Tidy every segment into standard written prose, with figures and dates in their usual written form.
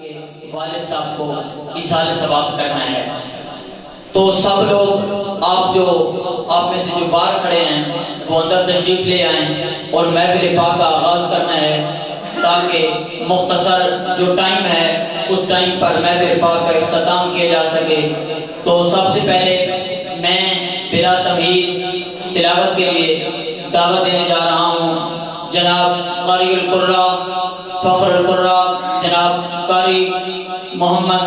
والد صاحب کو ایصال ثواب کرنا ہے، تو سب لوگ آپ میں سے جو باہر کھڑے ہیں وہ اندر تشریف لے آئیں اور محفل پاک کا آغاز کرنا ہے، تاکہ مختصر جو ٹائم ہے اس ٹائم پر محفل پاک کا اختتام کیا جا سکے۔ تو سب سے پہلے میں بلا تمہید تلاوت کے لیے دعوت دینے جا رہا ہوں جناب قاری القراء فخر القراء جناب قاری محمد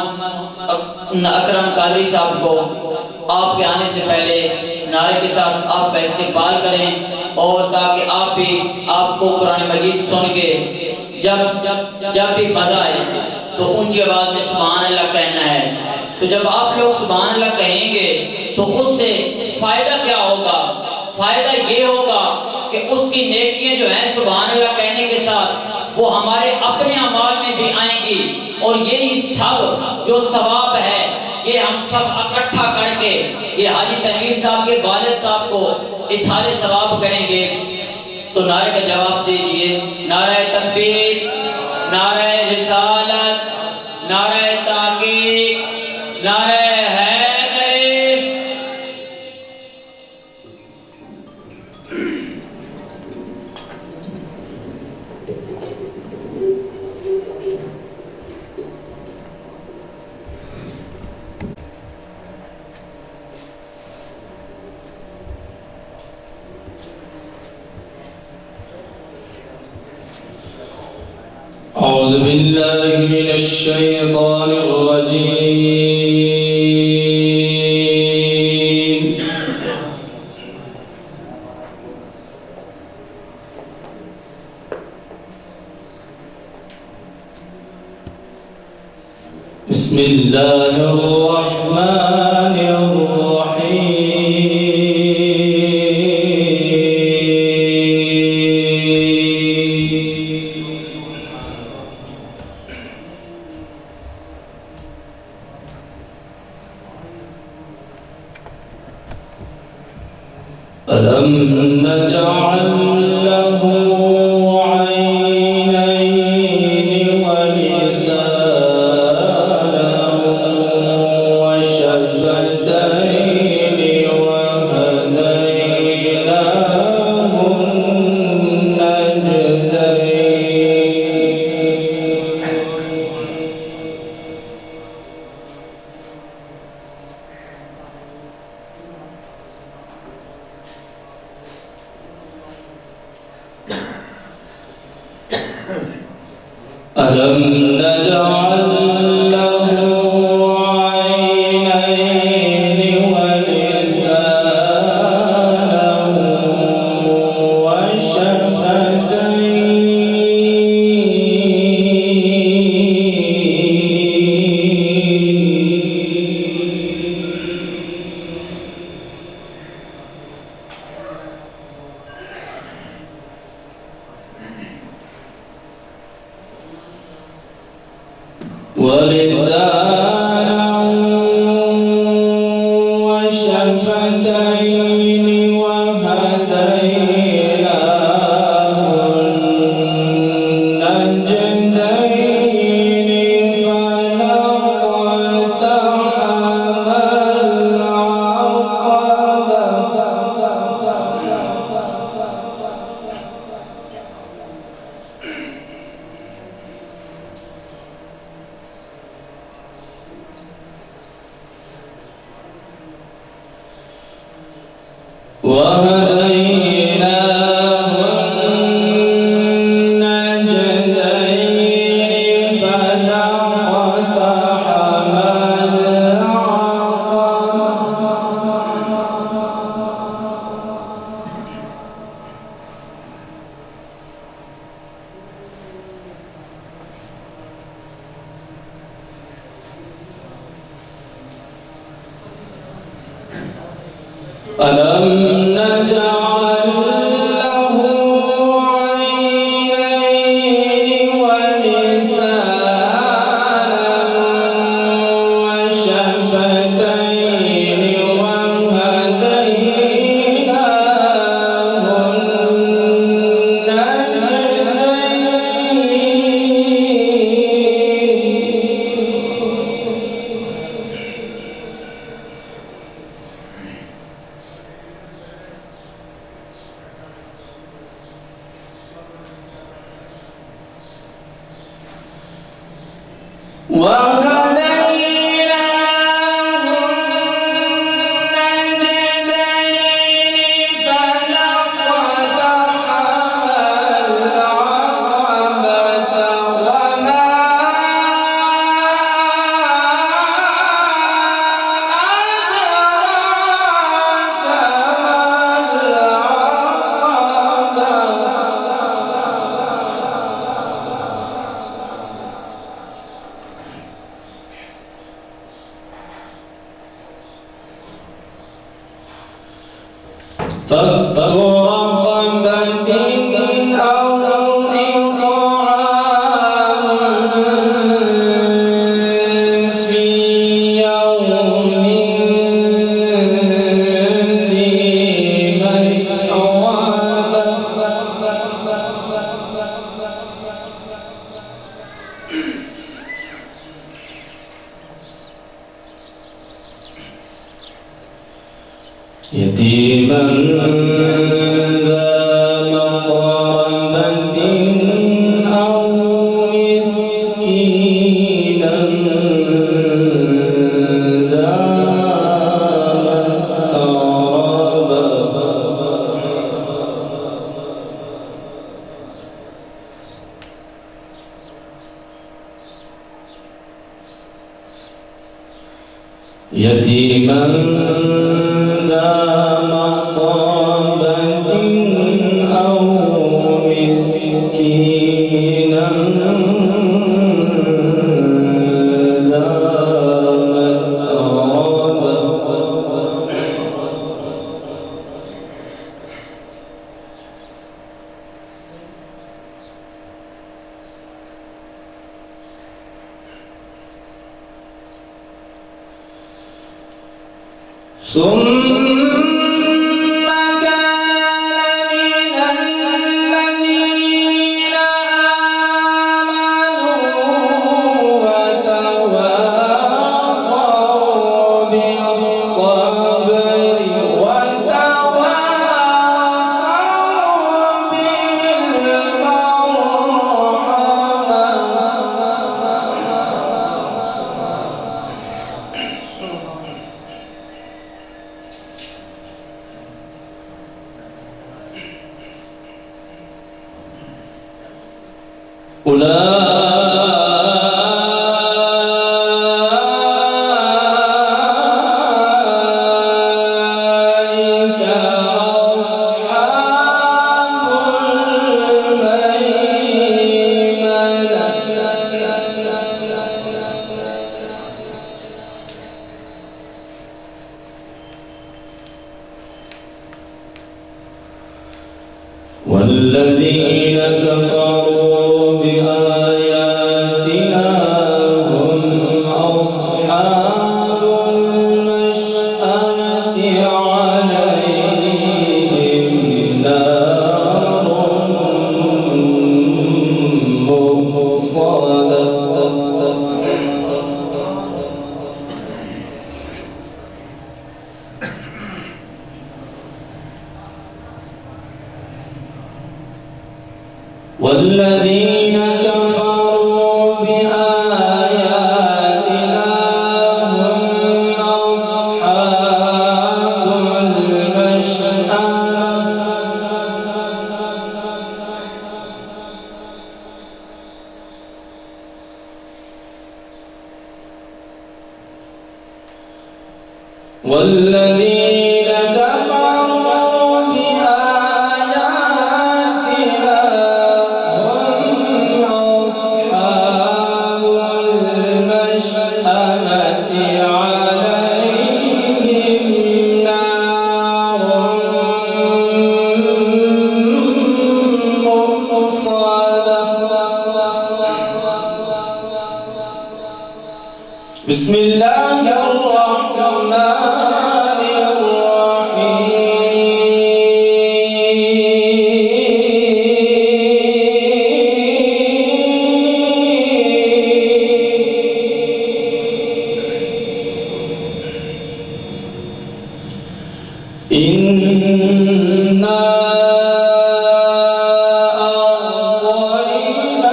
اکرم قادری صاحب کو۔ آپ کے آنے سے پہلے نعرے کے ساتھ آپ کا استقبال کریں، اور تاکہ آپ کو قرآن مجید سن کے جب بھی مزہ آئے تو اونچی آواز میں سبحان اللہ کہنا ہے۔ تو جب آپ لوگ سبحان اللہ کہیں گے تو اس سے فائدہ کیا ہوگا؟ فائدہ یہ ہوگا کہ اس کی نیکیاں جو ہیں سبحان اللہ کہنے کے ساتھ وہ ہمارے اپنے اعمال میں بھی آئیں گی، اور یہی سب جو ثواب ہے یہ ہم سب اکٹھا کر کے یہ حاجی تنویر صاحب کے والد صاحب کو ایصال ثواب کریں گے۔ تو نعرے کا جواب دیجئے، نعرہ تکبیر، نعرہ رسالت، نعرہ تحقیق، نعرہ حیدری۔ أعوذ بالله من الشيطان الرجيم. بسم الله الرحمن الرحيم. ألم نجعل له عينين ولسانا وشفتين وهديناه النجدين. ألم نجعل له عينين ولسانا وشفتين وهديناه النجدين. فلقد وهديناه النجدين. فلاقتحم ألم نجعل له عينين ولسانا وشفتين وهديناه النجدين. فك رقبة أو إطعام في يوم ذي مسغبة يتيما ذا مقربة أو مسكينا ذا مقربة يتيما ذا مقربة أو مسكينا ذا متربة ثم كان من الذين آمنوا وتواصوا بالصبر وتواصوا أولئك أصحاب الميمنة والذين كفروا بآياتنا هم أصحاب المشأمة عليهم نار مؤصدة والذين كفروا بآياتنا هم أصحاب المشأمة والذين كفروا بآياتنا هم أصحاب المشأمة عليهم نار مؤصدة بسم الله الرحمن إنا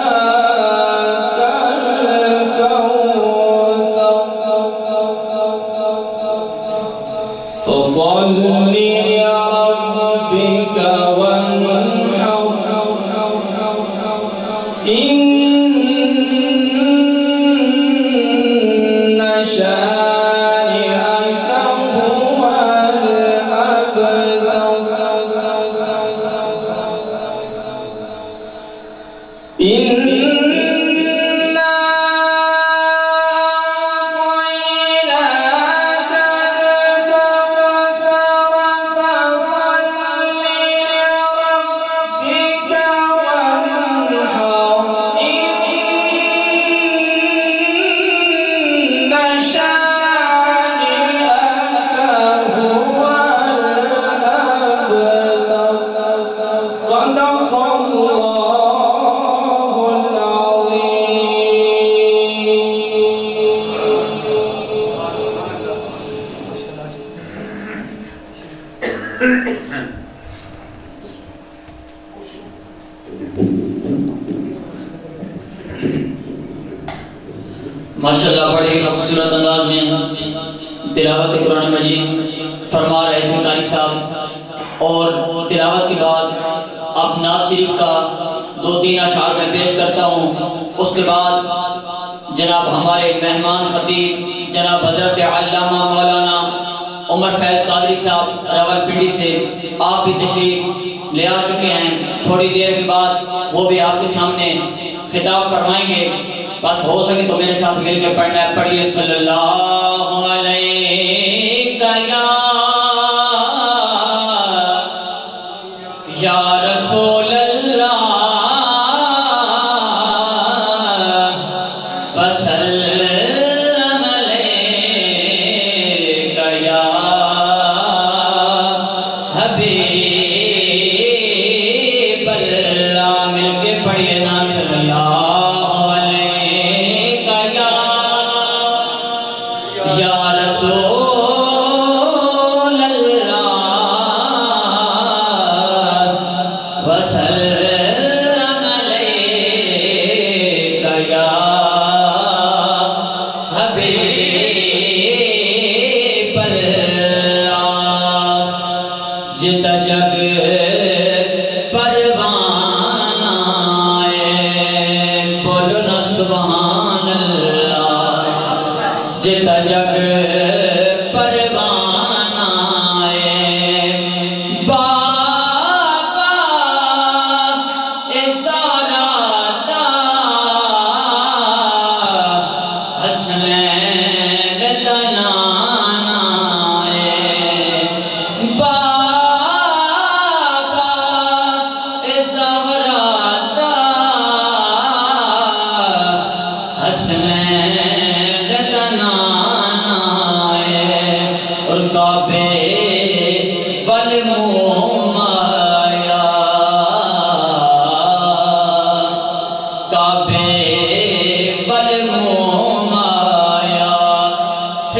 أعطيناك الكوثر ماشاءاللہ بڑے ہی خوبصورت انداز میں تلاوت قرآن مجید فرما رہے تھے قاری صاحب، اور تلاوت کے بعد اب نعت شریف کا 2-3 اشعار میں پیش کرتا ہوں۔ اس کے بعد جناب ہمارے مہمان خطیب جناب حضرت علامہ مولانا عمر فیض قادری صاحب راولپنڈی سے آپ بھی تشریف لے آ چکے ہیں۔ تھوڑی دیر کے بعد وہ بھی آپ کے سامنے خطاب فرمائیں گے۔ بس ہو سکے تو میرے ساتھ مل کے پڑھنا ہے، پڑھیے صلی اللہ علیہ یا رسول اللہ وسلم علیہ یا حبیب اللہ، مل کے پڑھیے نا صلی اللہ یا رسول اللہ وسلم علیک یا حبیب اللہ، جتا جگ پروانہ ہے بولو نا سبحان اللہ، جتا جگ پروانہ ہے بابا ازارہ دا حسنین دا نانا ہے بابا ازارہ دا حسنین اور کعبے والمومایا، کعبے والمومایا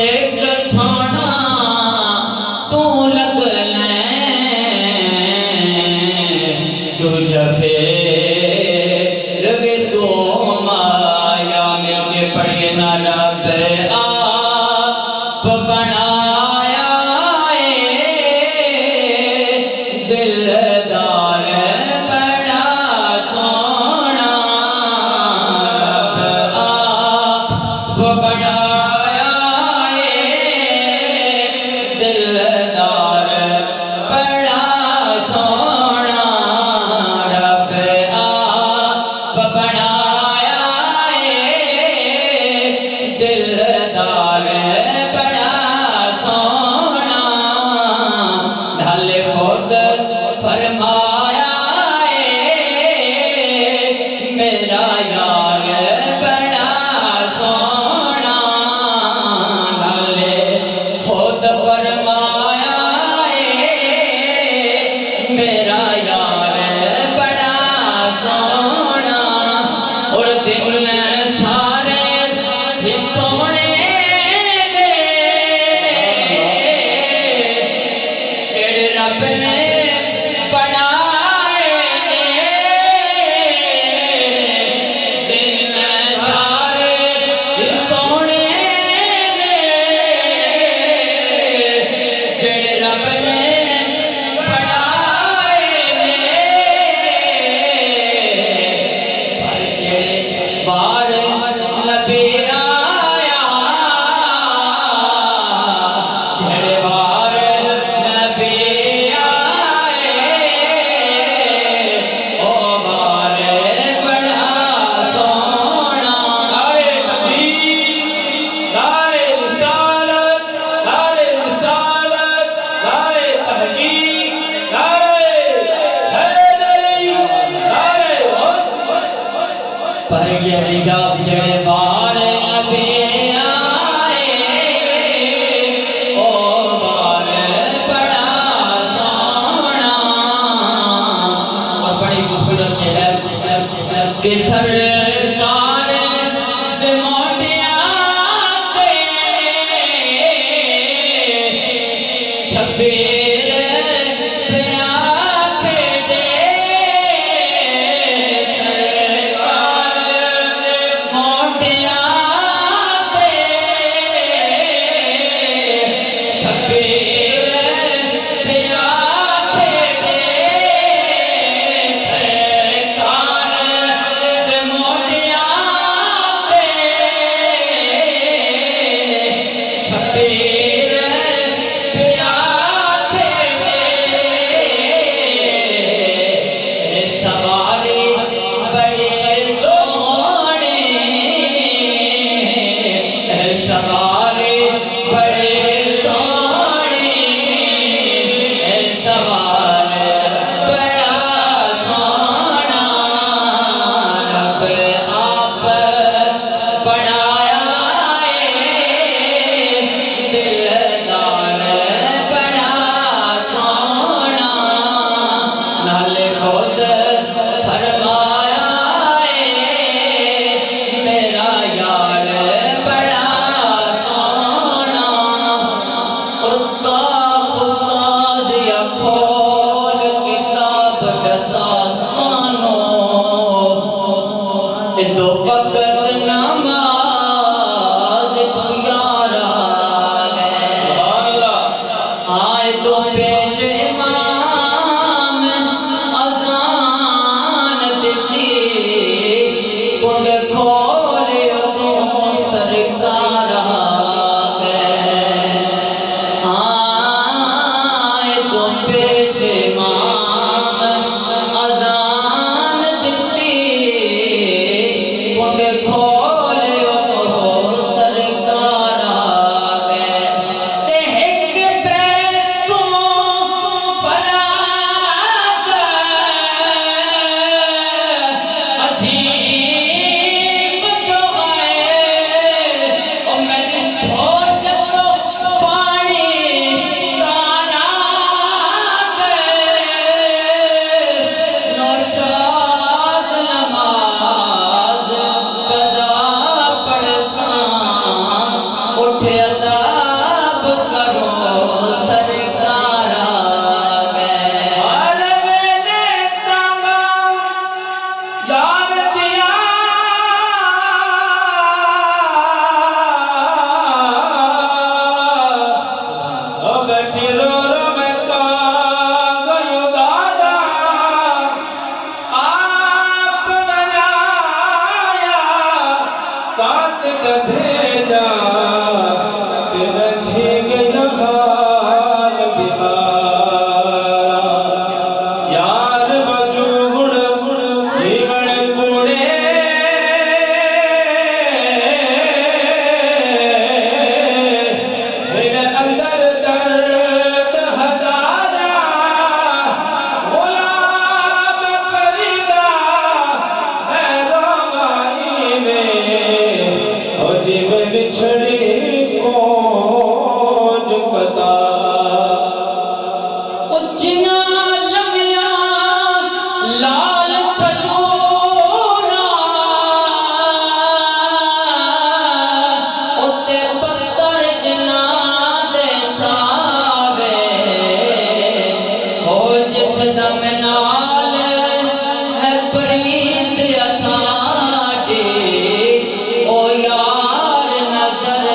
ایک سونا تو لگ لیں دو جفے لگے تو مایا، مل کے پڑھیے نا رب آپ بنایا دلدار بڑا سونا، رب آپ بنایا دلدار بڑا سونا، رب آپ بنایا دلدار بڑا سونا، ڈھل خود فرمایا میرا یار بڑا سونا، ڈھل خود فرمایا میرا یار بڑا سونا، اور دل سارے ہی سونے دے جڑے رب نے بنائے دل سارے ہی سونے دے جڑے رب نے بنائے پر جڑے وار لبے آئے شبیر پیاکھے میں سواری بڑے سونے سواری بڑے سونے سوار بڑا سونا رب آپ بنایا دلدار بڑا سونا نال خود فرمایا میرا یار بڑا سونا اور کاف قاضیا کھول کتاب دسا سانو دو وقت نماز پیارا ہے آئے تو پیش امام اذان دیتی کنڈ کھولے تو سرکار ہے آئے تو پیش امام اذان دیتی کنڈ کھولے تو سرکار ہے تے ایک بیت تو فراغ عظیم جو ہے او میری سوچ تو پانی تانا نوشاد نماز قضا پڑھساں اٹھ اداب کرو سرکار آگئے نے تانگا یار دیا بیٹھی رو رو میں کہاں گئے دادا آپ بنایا کاسد بھیجا تیرا جھیگ جہال بیمارا یار بجوڑ جیون کوڑے میرے اندر درد ہزارا غلام فریدا میں رومائی میں ہو جیو بچھڑی کوج پتا اچھنا لمیاں لال کھجورا اتے پتر جنا دے ساوے ہو جس دم نال ہے پرید اساڈی او یار نظر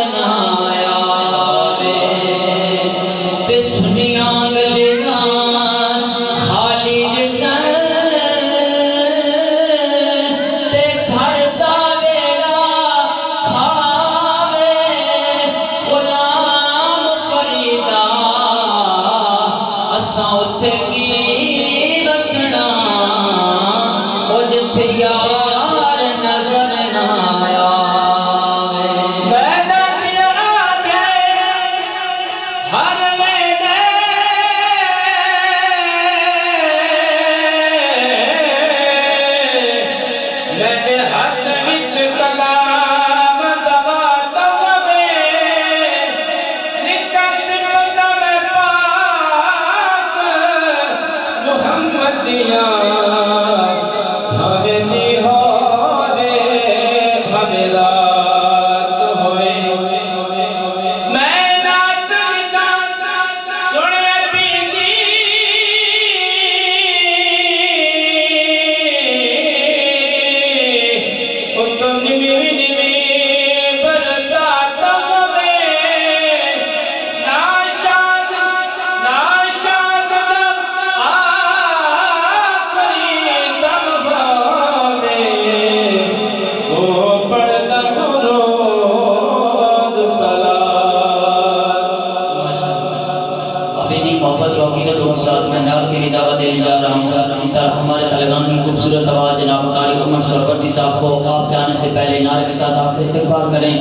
التواز جناب قاری عمر سرورتی صاحب کو آپ کے آنے سے پہلے نعرے کے ساتھ آپ استقبال کریں۔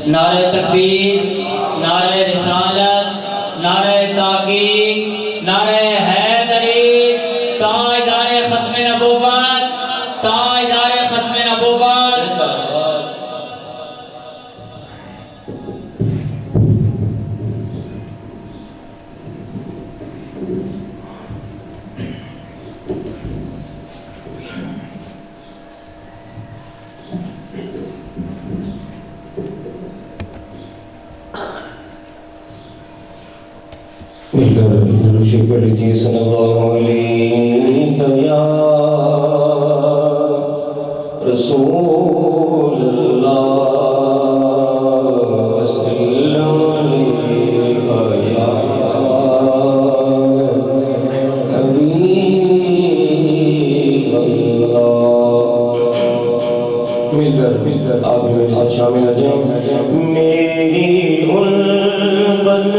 نعرہ تکبیر، نعرہ رسالت، نعرہ تحقیق، نعرہ حیدری، تاجدار ختم نبوت، تاجدار ختم نبوت۔ مل کر درود شریف پڑھ لیجیے۔ صلی اللہ علیہ یا رسول اللہ، وسلم علیہ یا حبیب اللہ۔ مل کر آپ بھی میرے ساتھ شامل ہو جائیں۔ میری الفت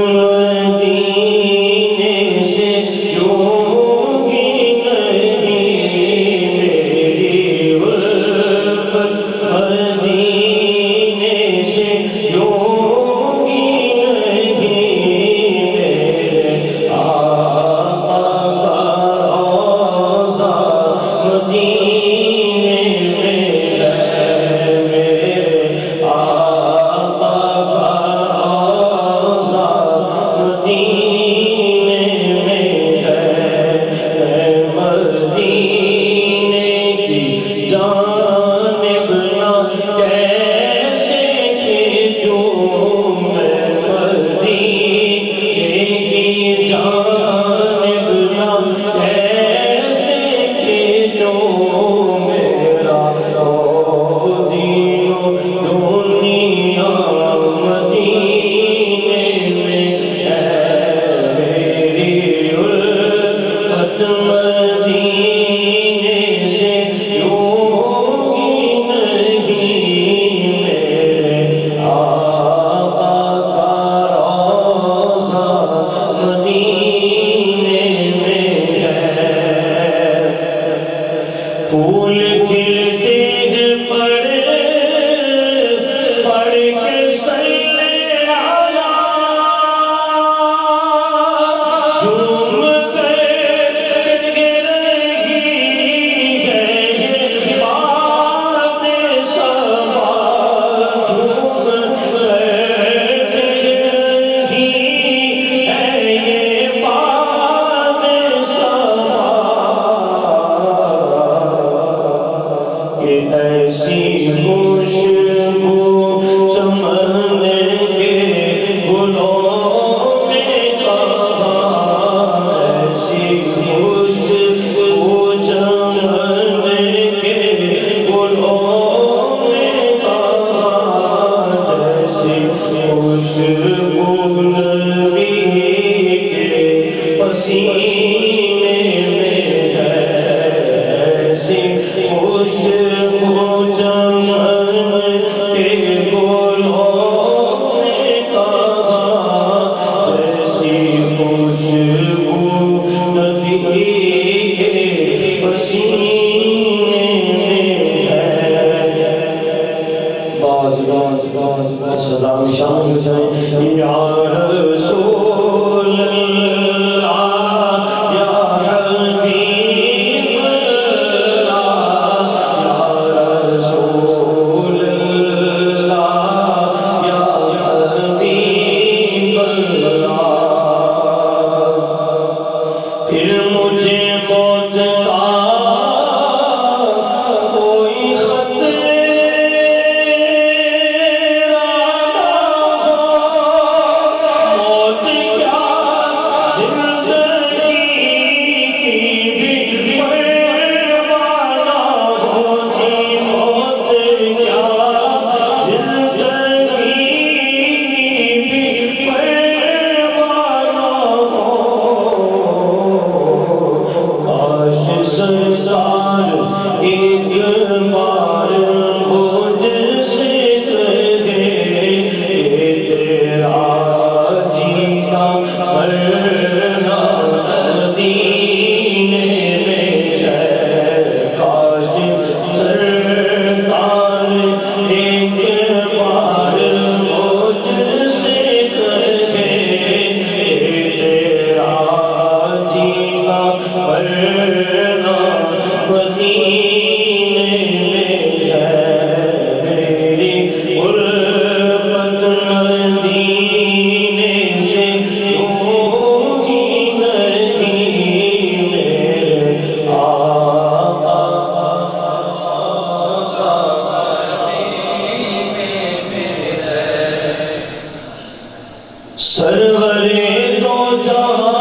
سرورے دو جہاں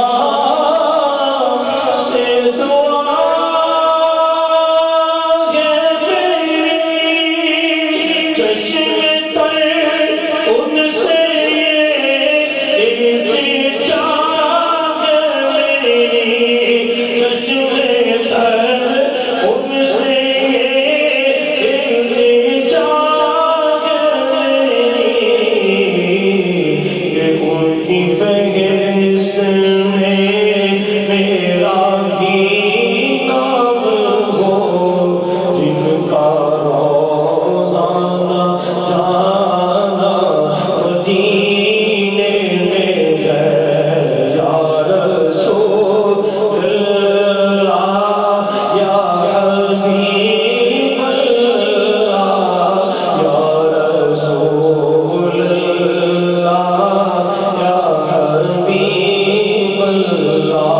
سے دعا ہے میری، چشم تر ان سے التجا ہے میری، چشم تر ان سے التجا ہے میری، کہ ان کی فہرست میں میرا بھی نام ہو، جن کا روزانہ جانا مدینے میں ہے، یا رسول اللہ یا حبیب اللہ، یا رسول اللہ یا حبیب اللہ۔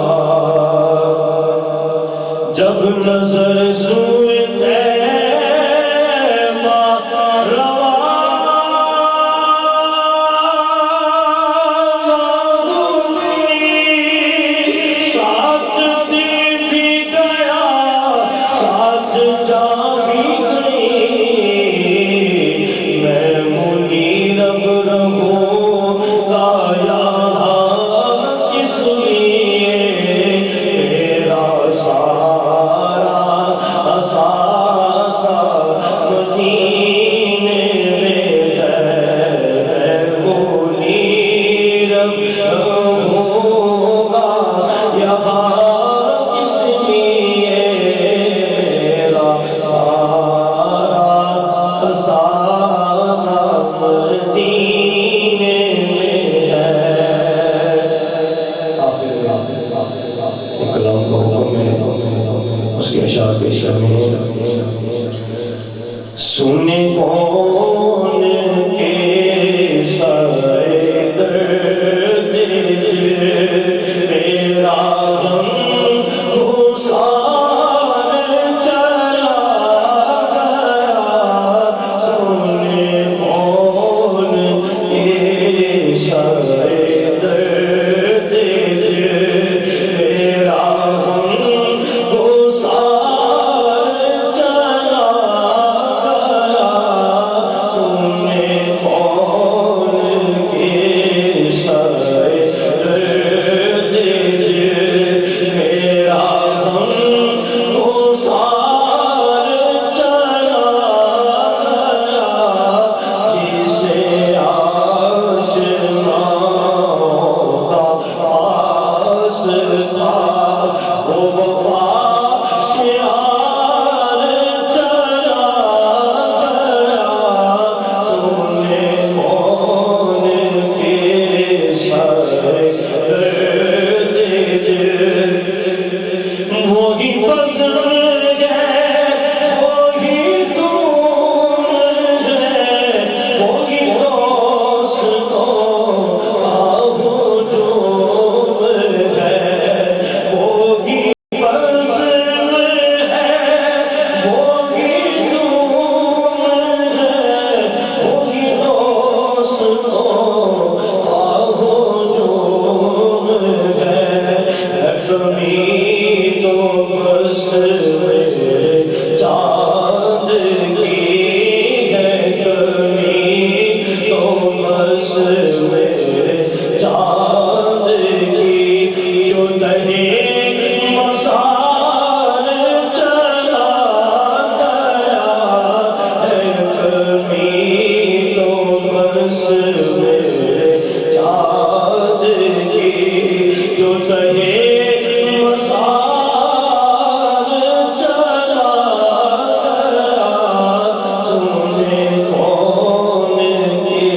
جب نظر سوئے طیبہ روانہ ہوئی، ساتھ دل بھی گیا ساتھ جان بھی گئی، میں منیرب رہوں گا یہاں کس لیے، میرا سارا اثاثہ مدینے میں ہے، میں منیرب رہوں گا یہاں کس لیے، میرا سارا اثاثہ مدینے میں ہے۔ کلام کا حکم ہے اس کے اشعار پیش کرنے ہیں۔ سنے کون کے سائے درد دل، میرا غم گسار چلا گیا، سنے کون کے سائے درد دل، میرا غم گسار چلا گیا، سنے کون کے سائے درد دل، میرا غم گسار چلا گیا، جسے آشناؤں کا پاس تھا وہ وفا شعار چلا گیا، سنے کون کے سائے درد دل، وہی بزم ہے وہی دور ہے، وہی دوستوں کا ہجوم ہے، وہی بزم ہے وہی دور ہے، وہی دوستوں کا ہجوم ہے، کمی تو بس چاند کی ہے، کمی تو بس چاند کی، جو تہے مسار چلا گیا ہے، کمی تو بس چاند کی، جو تہے مسار چلا گیا، سنے کون کے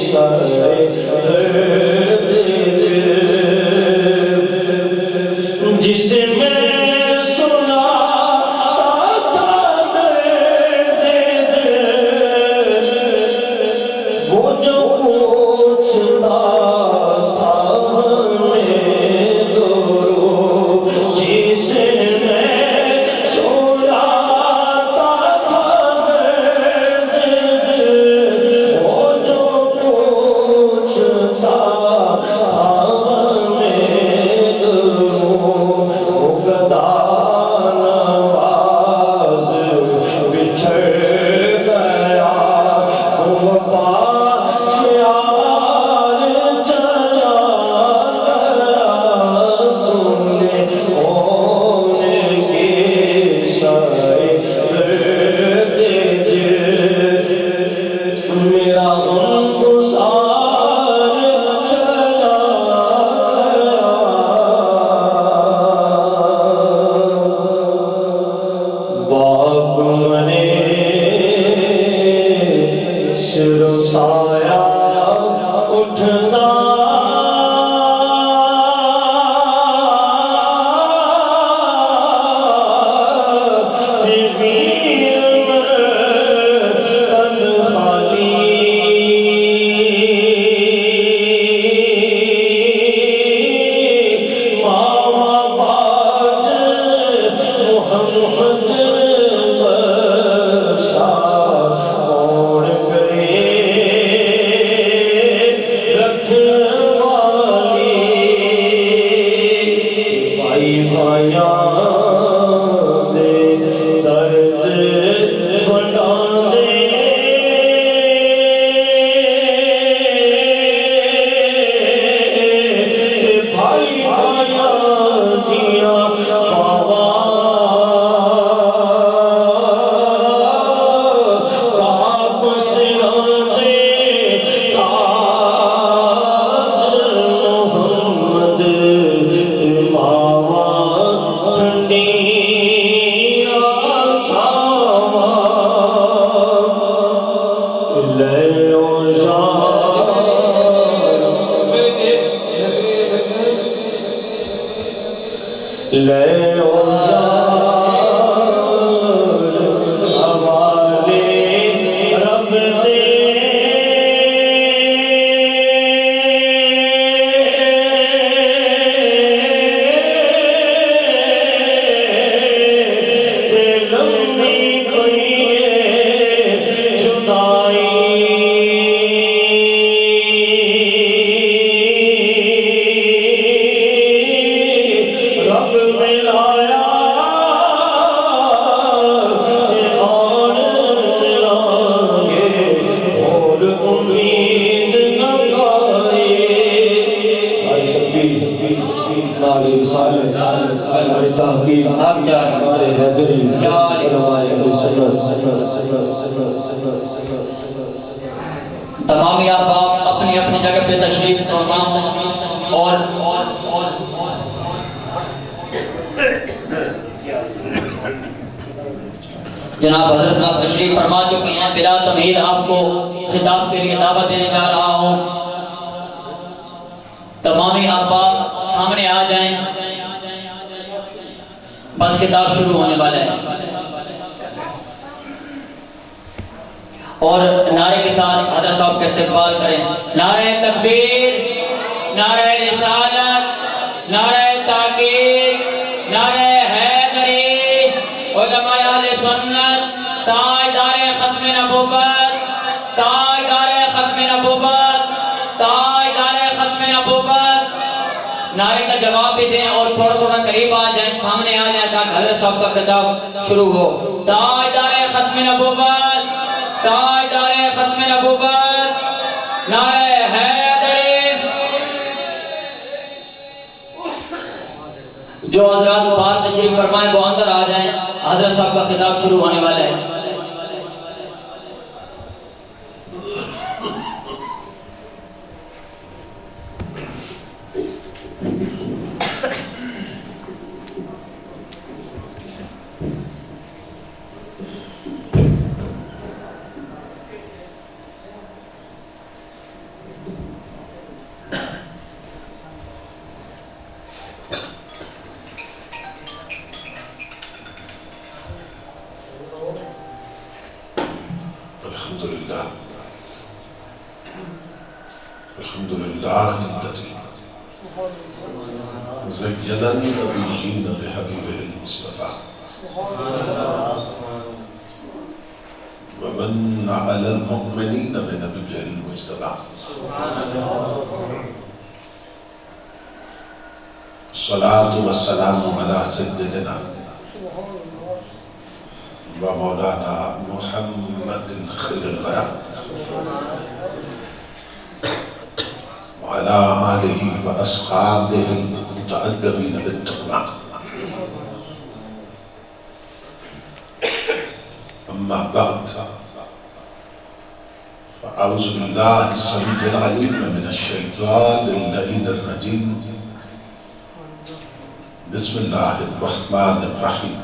سائے درد دل، جسے میں سناتا تھا درد دل، وہ جو پوچھتا تھا ہمیں درود، جسے میں سناتا تھا درد دل، وہ جو پوچھتا سایہ اٹھدا تمام احباب اپنی اپنی جگہ پہ تشریف فرما اور جناب حضرت صاحب تشریف فرما چکے ہیں. بلا تمہید آپ کو خطاب کے لیے دعوت دینے جا رہا ہوں. تمامی احباب سامنے آ جائیں، بس خطاب شروع ہونے والا ہے. اور نعرے کے ساتھ حضرت صاحب کا استقبال کریں. نعرہ تکبیر، نعرہ رسالت، نعرہ تحقیق، نعرہ حیدری، علماء اہل سنت، تاجدار ختم نبوت، تاجدار ختم نبوت، تاجدار ختم نبوت. نعرے کا جواب بھی دیں اور تھوڑا تھوڑا قریب آ جائیں، سامنے آ جائیں تاکہ حضرت صاحب کا خطاب شروع ہو. تاجدار ختم نبوت، تاجدار ختم نبوت، نعرہ حیدری. جو حضرات باہر تشریف فرمائیں وہ اندر آ جائیں، حضرت صاحب کا خطاب شروع ہونے والا ہے. الحمدللہ الذی زین النبیین بحبیبہ المصطفیٰ ومن علی المؤمنین بنبیہ المجتبیٰ. الصلاة والسلام علی سیدنا ومولانا محمد خیر الورى وعلى آله وأصحابه المتأدبين بالتقوى. أما بعد فأعوذ بالله السميع العليم من الشيطان اللعين الرجيم. بسم الله الرحمن الرحيم.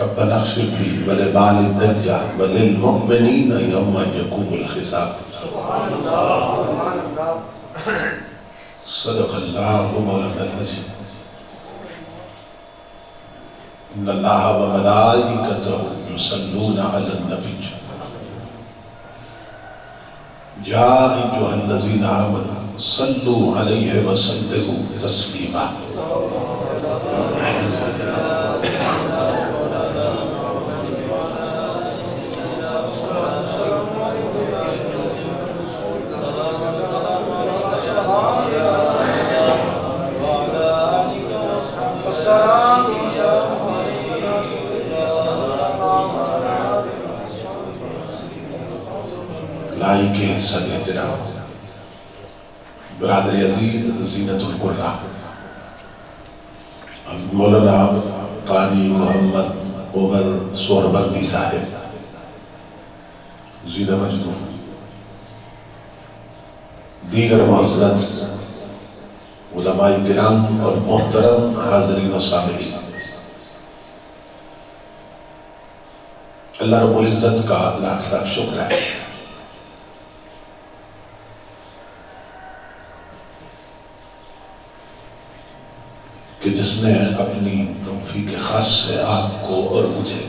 ربنا اغفر لي ولوالدي وللمؤمنين يوم يقوم الحساب. صدق الله مولانا العظيم. ان الله وملائكته يصلون على النبي يا ايها الذين امنوا صلوا عليه وسلموا تسليما. لائق صد احترام برادر عزیز زینت القرآن مولانا قاری محمد عمر سہروردی صاحب زیدہ مجدور، دیگر معزز علماء کرام اور محترم حاضرین و سامعین، اللہ رب العزت کا لاکھ لاکھ شکر ہے کہ جس نے اپنی توفیق خاص سے آپ کو اور مجھے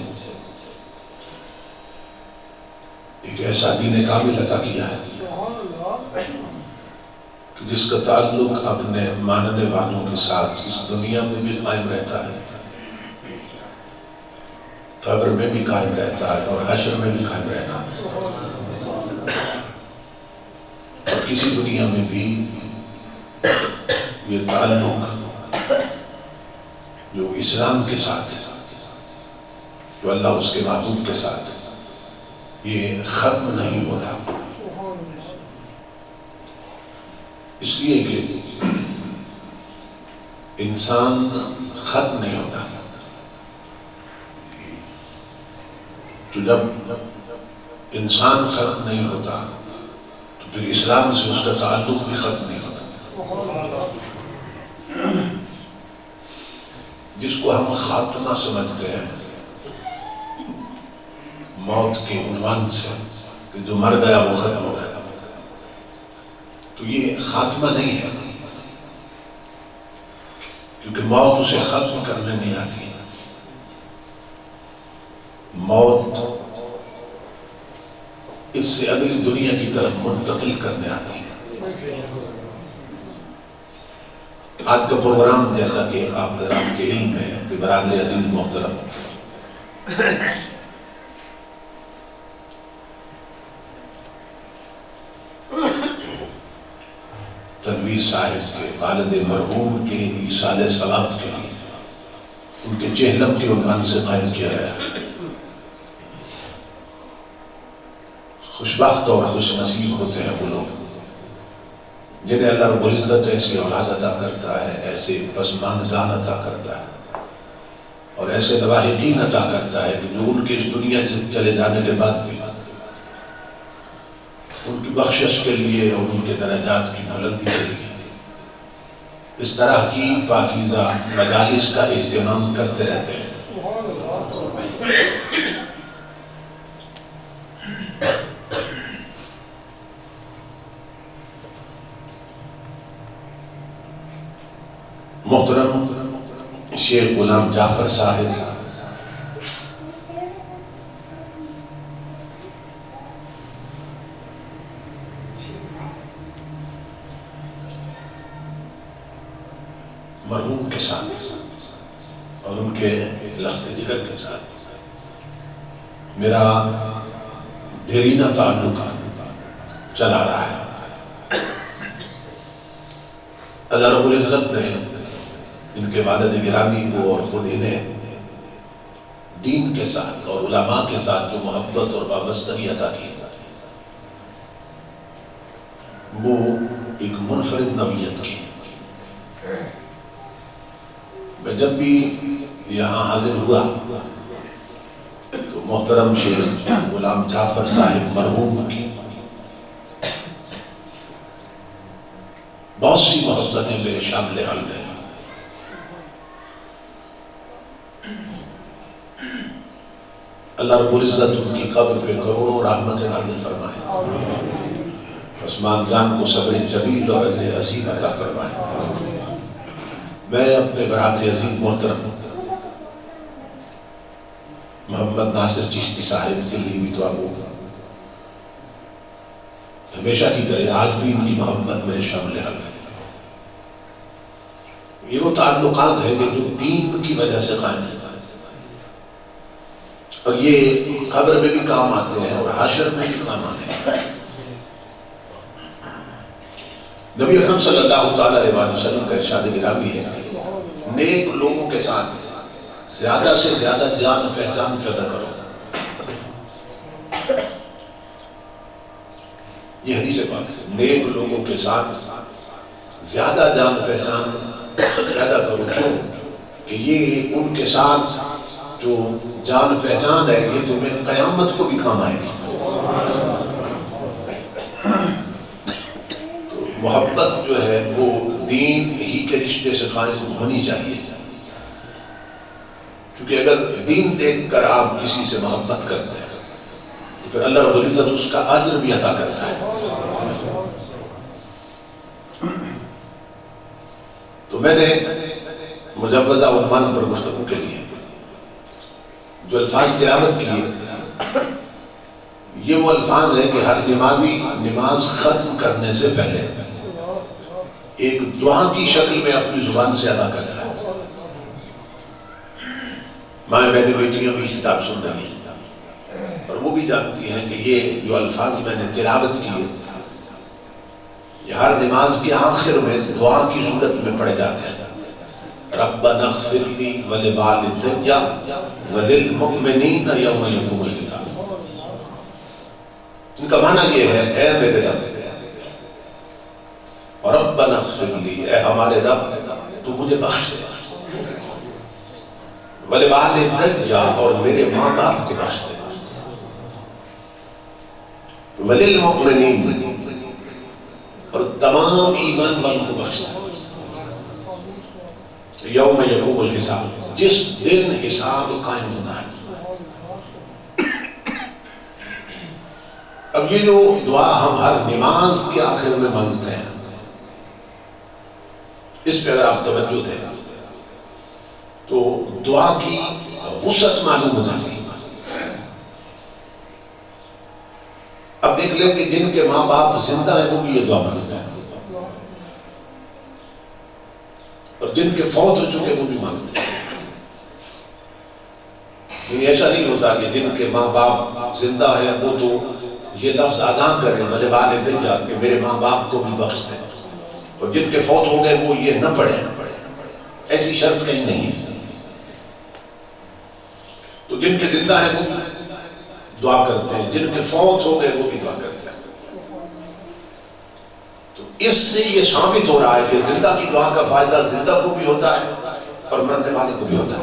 ایک ایسا دین کامل عطا کیا ہے کہ جس کا تعلق اپنے ماننے والوں کے ساتھ اس دنیا میں بھی قائم رہتا ہے، قبر میں بھی قائم رہتا ہے اور حشر میں بھی قائم رہنا، اور کسی دنیا میں بھی یہ تعلق جو اسلام کے ساتھ، جو اللہ اس کے محبوب کے ساتھ، یہ ختم نہیں ہوتا، اس لیے کہ انسان ختم نہیں ہوتا، تو جب انسان ختم نہیں ہوتا تو پھر اسلام سے اس کا تعلق بھی ختم نہیں ہوتا، جس کو ہم خاتمہ سمجھتے ہیں موت کے عنوان سے کہ جو مر گیا وہ ختم ہو گیا، تو یہ خاتمہ نہیں ہے، کیونکہ موت اسے ختم کرنے نہیں آتی، موت اس سے اگلی دنیا کی طرف منتقل کرنے آتی ہے۔ آج کا پروگرام جیسا کہ آپ حضرات کے علم میں ہے کہ برادر عزیز محترم تنویر صاحب کے والد مرحوم کے ایصال ثواب کے لیے ان کے چہلم کے عنوان سے قائم کیا گیا۔ خوشبخت اور خوش نصیب ہوتے ہیں وہ لوگ جنہیں اللہ رب العزت ایسی اولاد عطا کرتا ہے، ایسے پسماندگان عطا کرتا ہے اور ایسے لواحقین عطا کرتا ہے کہ جو ان کے اس دنیا سے چلے جانے کے بعد بھی ان کی بخشش کے لیے اور ان کے درجات کی بلندی کے لیے اس طرح کی پاکیزہ مجالس کا اہتمام کرتے رہتے ہیں۔ محترم شیخ غلام جعفر صاحب مرحوم کے ساتھ اور ان کے لخت جگر کے ساتھ میرا دیرینہ تعلق چلا رہا ہے۔ اللہ رب العزت نے ان کے والد گرامی کو اور خود انہیں دین کے ساتھ اور علماء کے ساتھ جو محبت اور وابستگی عطا کی، وہ ایک منفرد نوعیت کی۔ میں جب بھی یہاں حاضر ہوا تو محترم شیخ غلام جعفر صاحب مرحوم کی بہت سی محبتیں میرے شامل حل ہیں۔ اللہ رب العزت ان کی قبر پہ کروڑوں رحمت نازل فرمائے، عثمان کو صبر جمیل اور اجر عظیم عطا فرمائے۔ میں اپنے برادر عزیز محترم محمد ناصر چشتی صاحب کے لیے بھی دعا ہوگا، ہمیشہ کی طرح آج بھی ان کی محبت میرے شامل حل ہے۔ یہ وہ تعلقات ہیں کہ جو دین کی وجہ سے قائم ہیں، اور یہ قبر میں بھی کام آتے ہیں اور حشر میں بھی کام آتے ہیں۔ نبی اکرم صلی اللہ تعالیٰ علیہ وسلم کا ارشاد گرامی ہے کہ نیک لوگوں کے ساتھ زیادہ سے زیادہ جان پہچان پیدا کرو۔ یہ حدیث پاک ہے، نیک لوگوں کے ساتھ زیادہ جان پہچان پیدا کرو۔ کیوں؟ کہ یہ ان کے ساتھ جو جان پہچان ہے یہ تمہیں قیامت کو بھی کام آئے گی۔ تو محبت جو ہے وہ دین ہی کے رشتے سے قائم ہونی چاہیے، کیونکہ اگر دین دیکھ کر آپ کسی سے محبت کرتے ہیں تو پھر اللہ رب العزت اس کا اجر بھی عطا کرتا ہے۔ تو میں نے مجوزہ عنوان پر گفتگو کے لیے جو الفاظ تلاوت کیے، یہ وہ الفاظ ہیں کہ ہر نمازی نماز ختم کرنے سے پہلے ایک دعا کی شکل میں اپنی زبان سے ادا کرتا ہے۔ مائیں بہنیں بیٹیاں بھی خطاب سن رہی ہیں اور وہ بھی جانتی ہیں کہ یہ جو الفاظ میں نے تلاوت کیے یہ ہر نماز کے آخر میں دعا کی صورت میں پڑھے جاتے ہیں۔ ربنا اغفر لی ولوالدی وللمؤمنین یوم یقوم الحساب۔ ان کا معنی یہ ہے، اے میرے رب، ربنا اغفر لی، اے ہمارے رب تو مجھے بخش دے، ولوالدی اور میرے ماں باپ کو بخش دے، وللمؤمنین اور تمام ایمان والوں کو بخش دے، یوم یقوم الحساب، جس دن حساب قائم ہونا ہے۔ اب یہ جو دعا ہم ہر نماز کے آخر میں مانگتے ہیں، اس پہ اگر آپ توجہ دیں تو دعا کی وسعت معلوم ہو جاتی ہے۔ اب دیکھ لیں کہ جن کے ماں باپ زندہ ہیں وہ بھی یہ دعا مانگتے ہیں، اور جن کے فوت ہو چکے وہ بھی مانگتے ہیں۔ لیکن ایسا نہیں ہوتا کہ جن کے ماں باپ زندہ ہیں وہ تو یہ لفظ ادا کریں ولوالدی کہ میرے ماں باپ کو بھی بخش دیں، اور جن کے فوت ہو گئے وہ یہ نہ پڑھیں۔ ایسی شرط کہیں نہیں ہے۔ تو جن کے زندہ ہیں وہ دعا کرتے ہیں، جن کے فوت ہو گئے وہ بھی دعا کرتے ہیں۔ تو اس سے یہ ثابت ہو رہا ہے کہ زندہ کی دعا کا فائدہ زندہ کو بھی ہوتا ہے اور مرنے والے کو بھی ہوتا ہے۔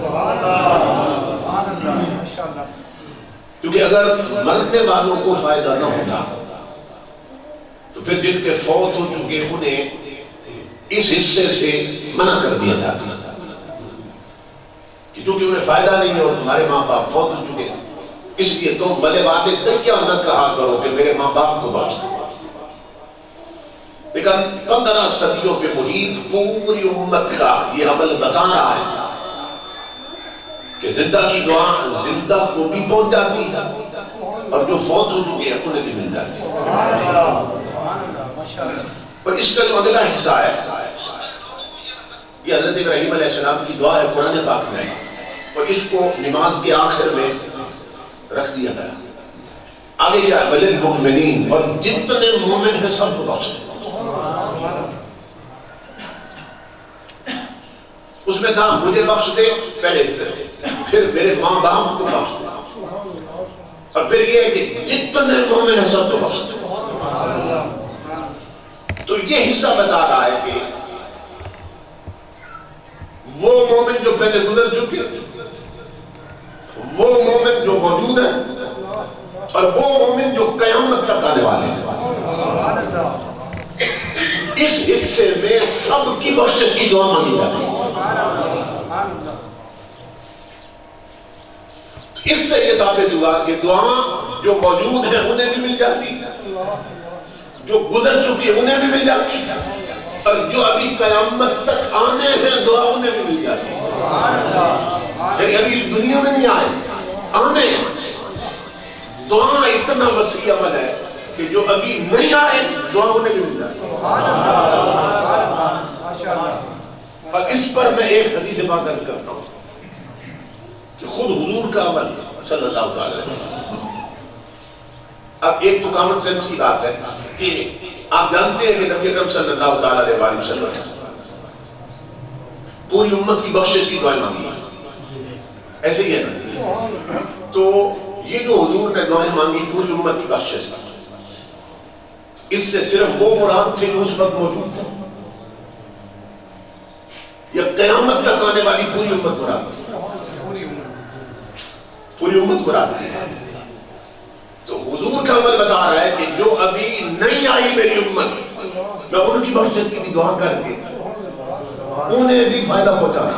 کیونکہ اگر مرنے والوں کو فائدہ نہ ہوتا تو پھر جن کے فوت ہو چکے انہیں اس حصے سے منع کر دیا جاتا کہ چونکہ انہیں فائدہ نہیں ہے اور تمہارے ماں باپ فوت ہو چکے، اس لیے تم ولوالدی کیا نہ کہا کرو کہ میرے ماں باپ کو بخش دو۔ لیکن 15 صدیوں پہ محیط پوری امت کا یہ عمل بتا رہا ہے کہ زندہ کی دعا زندہ کو بھی پہنچ جاتی ہے اور جو فوت ہو چکے ہیں انہیں بھی مل جاتی ہے۔ اور اس کا جو اگلا حصہ ہے یہ حضرت ابراہیم علیہ السلام کی دعا ہے، قرآن پاک میں، اور اس کو نماز کے آخر میں رکھ دیا گیا۔ آگے کیا ہے؟ وللمؤمنین، اور جتنے مومن ہیں سب کو بخش دے۔ اس میں تھا مجھے بخش دے پہلے سے، پھر میرے ماں باپ کو بخش دے، اور پھر یہ ہے کہ جتنے مومن ہیں سب کو بخش دے۔ تو یہ حصہ بتا رہا ہے کہ وہ مومن جو پہلے گزر چکے، وہ مومن جو موجود ہیں، اور وہ مومن جو قیامت تک آنے والے ہیں، اس حصے میں سب کی بخشش کی دعا مانگی جاتی ہے۔ اس سے یہ ثابت ہوا کہ دعا جو موجود ہے انہیں بھی مل جاتی، جو گزر چکی انہیں بھی مل جاتی، اور جو ابھی قیامت تک آنے ہیں دعا انہیں بھی مل جاتی، یعنی ابھی اس دنیا میں نہیں آئے، آنے دعا اتنا وسیع عمل ہے کہ جو ابھی نہیں آئے دعا انہیں بھی مل جاتی۔ اور اس پر میں ایک حدیث پاک عرض کرتا ہوں کہ خود حضور کا عمل صلی اللہ تعالی علیہ وسلم۔ اب ایک تو کامن سینس کی بات ہے کہ آپ جانتے ہیں کہ نبی اکرم صلی اللہ تعالی علیہ وسلم پوری امت کی بخشش کی دعائیں مانگی ہیں، ایسے ہی ہے نا؟ تو یہ جو حضور نے دعائیں مانگی پوری امت کی بخشش کی، اس سے صرف وہ مراد تھے جو اس وقت موجود تھے یا قیامت تک آنے والی پوری امت مراد تھی؟ پوری امت مراد تھی۔ تو حضور کا عمل بتا رہا ہے کہ جو ابھی نہیں آئی میری امت، میں ان کی بخشش کی بھی دعا کر کے انہیں بھی فائدہ پہنچانا۔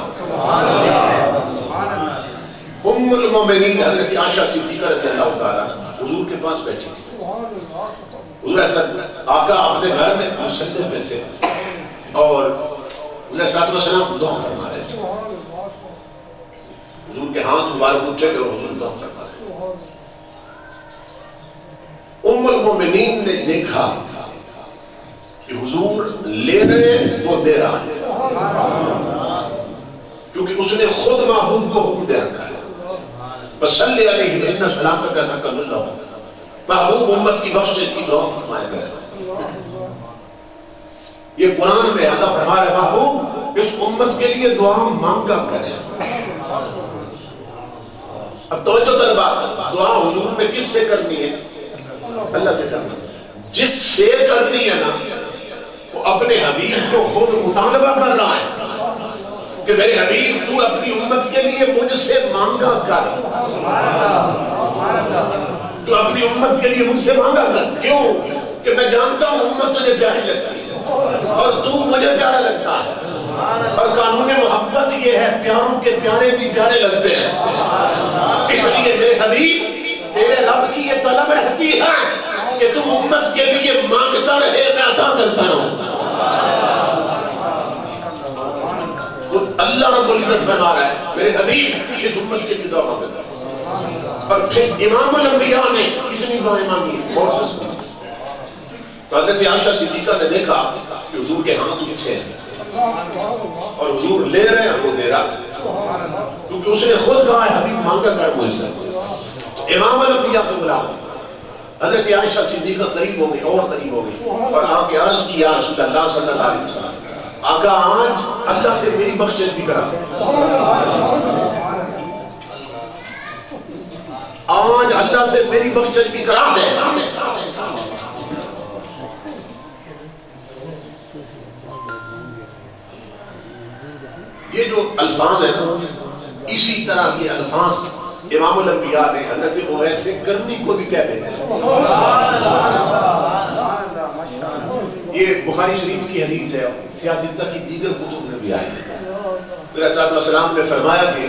ام المومنین حضرت عائشہ صدیقہ رضی اللہ تعالیٰ حضور کے پاس بیٹھی تھی، حضور ایسا آقا اپنے گھر میں مصلی پہ تھے اور حضور صلی اللہ علیہ وسلم دعا فرما رہے تھے، حضور کے ہاتھ مبارک اٹھے اور حضور دعا فرما رہے تھے۔ ام المومنین نے دیکھا کہ حضور لے رہے وہ دے رہا ہے، کیونکہ اس نے خود محبوب کو حکم دے رکھا ہے، وَصَلِّ عَلَيْهِ إِنَّ صَلَاتَكَ سَكَنٌ لَهُمْ، محبوب امت کی بخشش کی دعا فرمائے گئے۔ یہ قرآن میں اللہ فرما رہا ہے محبوب اس امت کے لیے دعا مانگا کریں۔ اب توجہ طلبا، دعا حضور میں کس سے کرنی ہے؟ اللہ سے کرنا۔ جس سے کرنی ہے نا وہ اپنے حبیب کو خود مطالبہ کر رہا ہے کہ میرے حبیب تو اپنی امت کے لیے مجھ سے مانگا کر، تو اپنی امت کے لیے مجھ سے مانگا کر۔ کیوں؟ کہ میں جانتا ہوں امت تجھے پیاری لگتی ہے اور تو مجھے پیارا لگتا ہے، اور قانون محبت یہ ہے پیاروں کے پیارے بھی پیارے لگتے ہیں، اس لیے میرے حبیب تیرے رب کی یہ طلب رہتی ہے کہ تو امت کے لیے مانگتا رہے، میں عطا کرتا رہوں۔ خود اللہ رب العزت فرما رہا ہے میرے حبیب اس امت کے لیے دعا مانگتا ہے۔ اور پھر امام الانبیاء نے اتنی دعائیں مانگی بہت سے۔ تو حضرت عائشہ صدیقہ نے دیکھا کہ حضور کے ہاتھ اٹھے ہیں اور حضور لے رہے ہیں وہ دے رہا، کیونکہ اس نے خود کہا ہے حبیب مانگا کر مجھ سے۔ امام الانبیاء کو بلا حضرت عائشہ صدیقہ قریب ہو گئی اور قریب ہو گئی اور آ کے عرض کی یا رسول اللہ صلی اللہ علیہ وسلم آقا آج اللہ سے میری بخشش بھی کرا، آج اللہ سے میری بخشش بھی کرا دے۔ یہ جو الفاظ ہیں نا اسی طرح کے الفاظ امام الانبیاء نے حضرت اویس کرنی کو بھی کہہ دیتے ہیں۔ یہ بخاری شریف کی حدیث ہے، سیاستہ کی دیگر کتب میں بھی آئی ہے۔ پھر علیہ السلام نے فرمایا کہ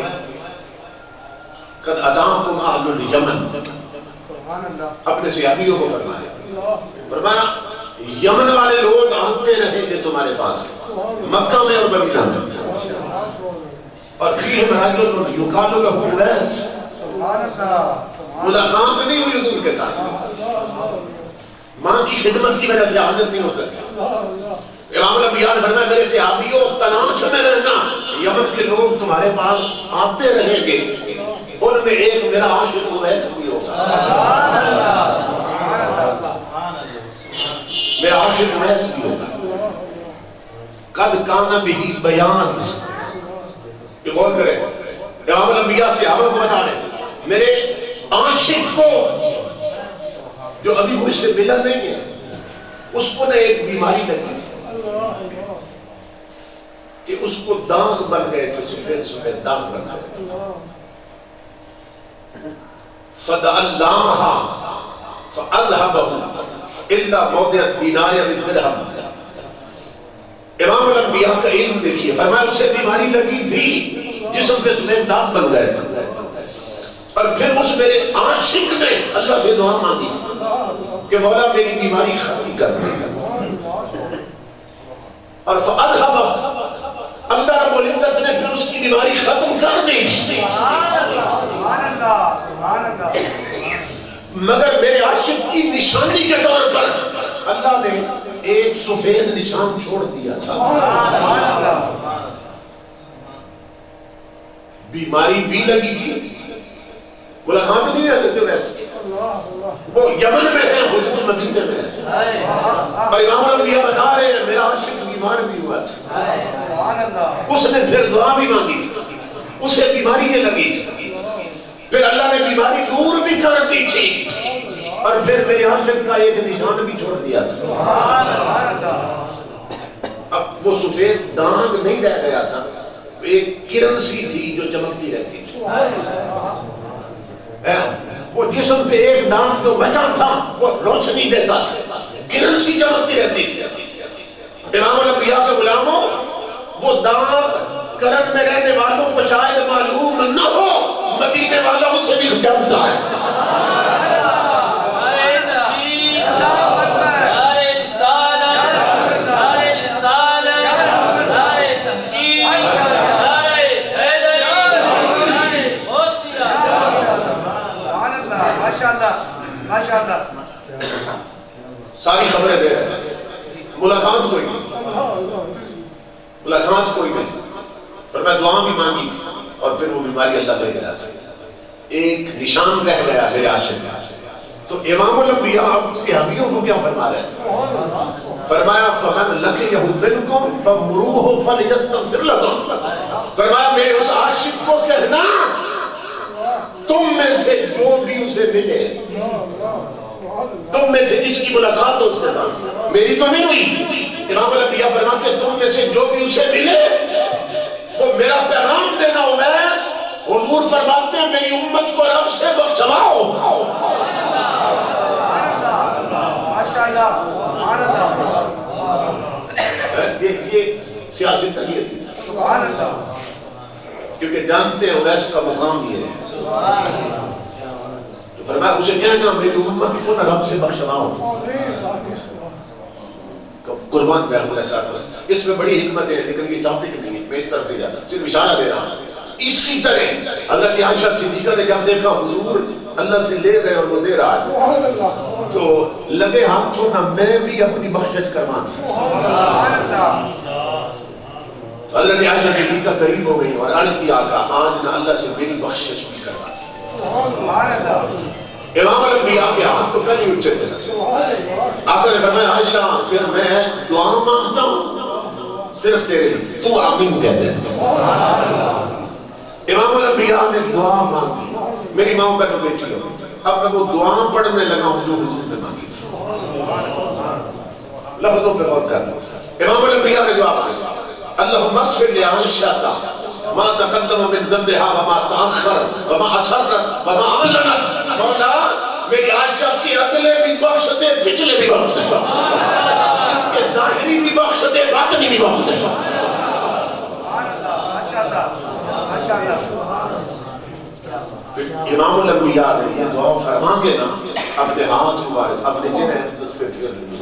قد اتاکم اہل الیمن، اپنے صحابیوں کو فرمایا یمن والے لوگ آتے رہیں گے تمہارے پاس مکہ میں اور مدینہ میں، اور فیہم رجل یقال لہ اویس، ملاقات نہیں ہوئی حضور کے ساتھ، ماں کی خدمت کی وجہ سے حاضر نہیں ہو سکے۔ امام الانبیاء نے فرمایا میرے صحابیوں تلاش میں رہنا، یمن کے لوگ تمہارے پاس آتے رہیں گے، ان میں ایک میرا عاشق اویس بھی ہوگا، میرا عاشق اویس بھی ہوگا۔ قد کان بہ بیاض، یہ غور کریں امام الانبیاء صحابہ کو بتا رہے تھے میرے عاشق کو جو ابھی مجھ سے ملا نہیں ہے اس کو نہ ایک بیماری لگی تھی کہ اس کو داغ بن گئے تھے، سفید سفید داغ بن گئے تھے۔ فدع اللہ فاذهبه الا موضع الدینار والدرہم۔ امام الانبیاء کا علم دیکھیے، فرمایا اسے بیماری لگی تھی، جسم پہ سفید داغ بن گئے تھے، اور پھر عاشق نے اللہ سے دعا مانگی تھی کہ مولا میری بیماری ختم کر دے، اور فَأَذْهَبَ، اللہ رب العزت نے پھر اس کی بیماری ختم کر دی تھی۔ مگر میرے عاشق کی نشانی کے طور پر اللہ نے ایک سفید نشان چھوڑ دیا تھا۔ بیماری بھی لگی تھی، ملاقات نہیں رہتے تھے ویسے، وہ یمن میں ہے، حضور مدینے میں ہے، اور امام الانبیاء بتا رہے ہیں میرا عاشق بیمار بھی ہوا تھا، اس نے پھر دعا بھی مانگی تھی، اسے بیماری لگی تھی، پھر اللہ نے بیماری دور بھی کر دی تھی، اور پھر میرے عاشق کا ایک نشان بھی چھوڑ دیا تھا۔ اب وہ سفید داغ نہیں رہ گیا تھا، ایک کرن سی تھی جو چمکتی رہتی تھی، وہ جسم پہ ایک داغ جو بچا تھا وہ روشنی دیتا تھا، کرن سی چمکتی رہتی تھی۔ امام الانبیاء کے غلاموں، وہ داغ کرن میں رہنے والوں کو شاید معلوم نہ ہو، مدینے والوں سے بھی جانتا ہے۔ ساری خبریں دے رہے ہیں، ملاقات کوئی نہیں، ملاقات کوئی نہیں، فرمایا دعا بھی مانگی تھی، اور پھر وہ بیماری اللہ لے گیا تھا، ایک نشان رہ گیا میرے عاشق میں۔ تو امام الانبیاء اب صحابیوں کو کیا فرما رہے ہیں؟ فرمایا فَمَنْ لَقِيَهُ مِنْكُمْ فَمُرُوهُ فَلْيَسْتَغْفِرْ لَكُمْ، فرمایا میرے اس عاشق کو کہنا تم میں سے جو بھی اسے ملے، تم میں سے جس کی ملاقات ہو اس کے ساتھ، میری تو نہیں ہوئی، امام الانبیاء فرماتے ہیں تم میں سے جو بھی اسے ملے وہ میرا پیغام دینا۔ اویس حضور فرماتے ہیں میری امت کو رب سے بخشواؤ۔ یہ سیاسی تربیت ہے، کیونکہ جانتے ہیں اویس کا مقام یہ ہے، تو فرمایا اسے کہنا میری امت کو نہ رب سے بخشواؤ۔ قربان میں خدا صاحب، اس میں بڑی حکمت ہے، لیکن یہ ٹاپک نہیں ہے، میں اس طرف نہیں جاتا، صرف اشارہ دے رہا ہوں۔ اسی طرح حضرت عائشہ صدیقہ نے جب دیکھا حضور اللہ سے لے گئے اور وہ دے رہا ہے، تو لگے ہاتھوں نہ میں بھی اپنی بخشش کروا دی۔ حضرت عائشہ صدیقہ قریب ہو گئی اور عرض کیا آقا آج نہ اللہ سے میری بخشش بھی کروا دی۔ امام الانبیاء کے ہاتھ تو پہلے اٹھے تھے، آقا نے فرمایا عائشہ پھر میں دعا مانگتا ہوں صرف تیرے لیے، تو آمین کہہ دے۔ امام الانبیاء نے دعا مانگی، میری ماں بہنوں بیٹی ہو، اب میں وہ دعا پڑھنے لگا ہوں جو حضور نے مانگی تھی، لفظوں پہ غور کر لو۔ امام الانبیاء نے دعا مانگی اللہم اغفر لعائشہ ما تقدم من ذنبها وما تأخر وما اسرت وما اعلنت، مولا میری عائشہ کی اگلے بھی بخش دے پچھلے بھی بخش دے، اس کے ظاہری بھی بخش دے باطنی بھی بخش دے۔ امام الانبیاء نے یہ دعا فرما کے نا اپنے ہاتھ مبارک اپنے جنہیں اس پہ پھر لی،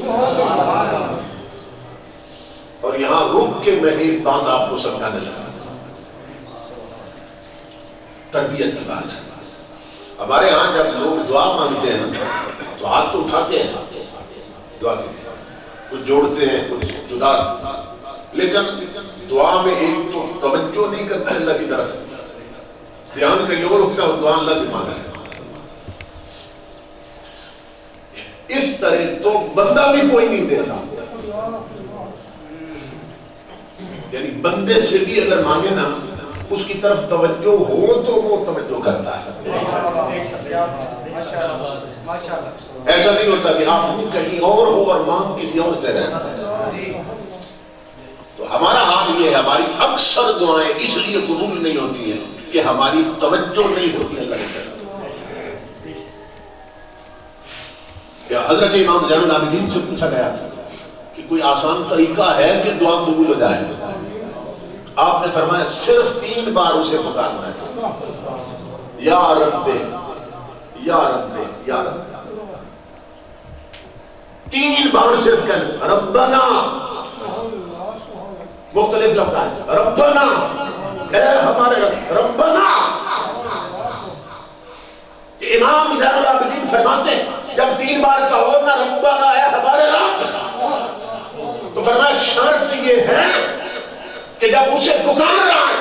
اور یہاں رک کے میں ایک بات آپ کو سمجھانے لگا، تربیت کی بات ہے۔ ہمارے ہاں جب لوگ دعا مانگتے ہیں تو ہاتھ تو اٹھاتے ہیں دعا کے لیے، کچھ جوڑتے ہیں کچھ جدا، لیکن دعا میں ایک تو توجہ نہیں کرتے اللہ کی طرف، دھیان کہیں اور رکھتا ہے، دعا اللہ سے مانگا ہے۔ اس طرح تو بندہ بھی کوئی نہیں دیتا، یعنی بندے سے بھی اگر مانگے نا اس کی طرف توجہ ہو تو وہ توجہ کرتا ہے۔ ایسا نہیں ہوتا کہ آپ کہیں اور ہو اور مانگ کسی اور سے رہنا۔ تو ہمارا حال یہ ہے، ہماری اکثر دعائیں اس لیے قبول نہیں ہوتی ہیں کہ ہماری توجہ نہیں ہوتی اللہ کی طرف۔ حضرت امام زین العابدین سے پوچھا گیا کہ کوئی آسان طریقہ ہے کہ دعا قبول ہو جائے؟ آپ نے فرمایا صرف 3 بار اسے پکارنا ہے، یا رب یا رب یا رب، 3 بار صرف کہنا ربنا، مختلف لفظ ہے ربنا، اے ہمارے رب، ربنا۔ امام زین العابدین فرماتے ہیں جب 3 بار کہو نا ربنا اے ہمارے رب، تو فرمایا شرط یہ ہے کہ جب اسے پکار رہا ہے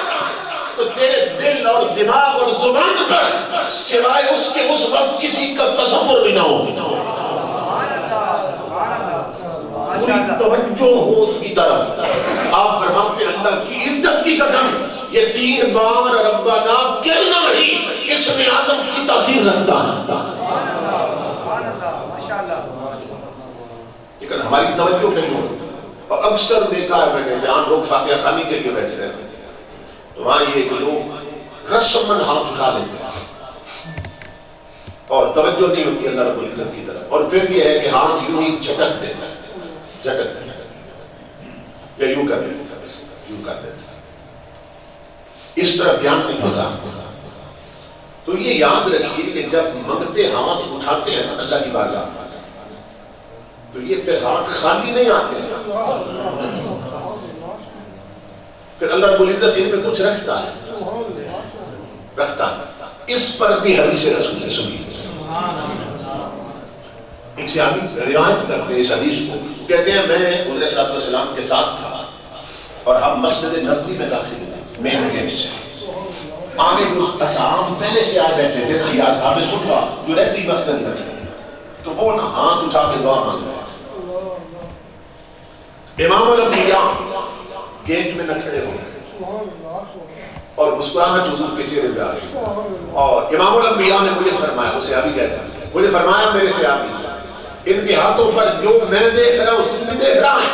تو تیرے دل اور دماغ اور زبان پر سوائے اس کے اس وقت کسی کا تصور بھی نہ ہو، پوری توجہ ہو اس کی طرف۔ آپ فرماتے ہیں اللہ کی عزت کی قسم یہ 3 بار ربنا کہنا ہی اسم اعظم کی تاثیر رکھتا ہے، لیکن ہماری توجہ نہیں ہوتی۔ اور اکثر دیکھا ہے میں نے جہاں لوگ فاتحہ خوانی کے لیے بیٹھے رہتے ہیں تو وہاں یہ کہ لوگ رسماً ہاتھ اٹھا لیتے ہیں اور توجہ نہیں ہوتی اللہ رب العزت کی طرف، اور پھر یہ ہے کہ ہاتھ یوں ہی جھٹک دیتا ہے، جھٹک دیتا ہے یا یوں کر دیتا ہے، یوں کر دیتا ہے، اس طرح دھیان نہیں ہوتا۔ تو یہ یاد رکھیے کہ جب منگتے ہاتھ اٹھاتے ہیں اللہ کی بارگاہ تو یہ پھر ہاتھ خالی نہیں آتے ہیں، پھر اللہ رب العزت ان میں کچھ رکھتا ہے۔ اس پر بھی حدیث رسول نے سنی، ایک صحابی روایت کرتے ہیں اس حدیث کو، کہتے ہیں میں حضور صلی اللہ علیہ وسلم کے ساتھ تھا اور ہم مسجد نبوی میں داخل ہوئے مین گیٹ سے، آگے اس اصحاب پہلے سے آ بیٹھے تھے نا، یہ اصحاب صفہ جو رہتی مسجد میں تھے، تو وہ نا ہاتھ اٹھا کے دعا مانگ رہے تھے۔ امام الانبیاء گیٹ میں نہ کھڑے ہو گئے اور مسکراہٹ حضور کے چہرے پہ آ رہی، اور امام الانبیاء نے مجھے فرمایا، اسے ابھی کہتا ہے، مجھے فرمایا میرے سے آپ ان کے ہاتھوں پر جو میں دیکھ رہا ہوں تم بھی دیکھ رہا ہے۔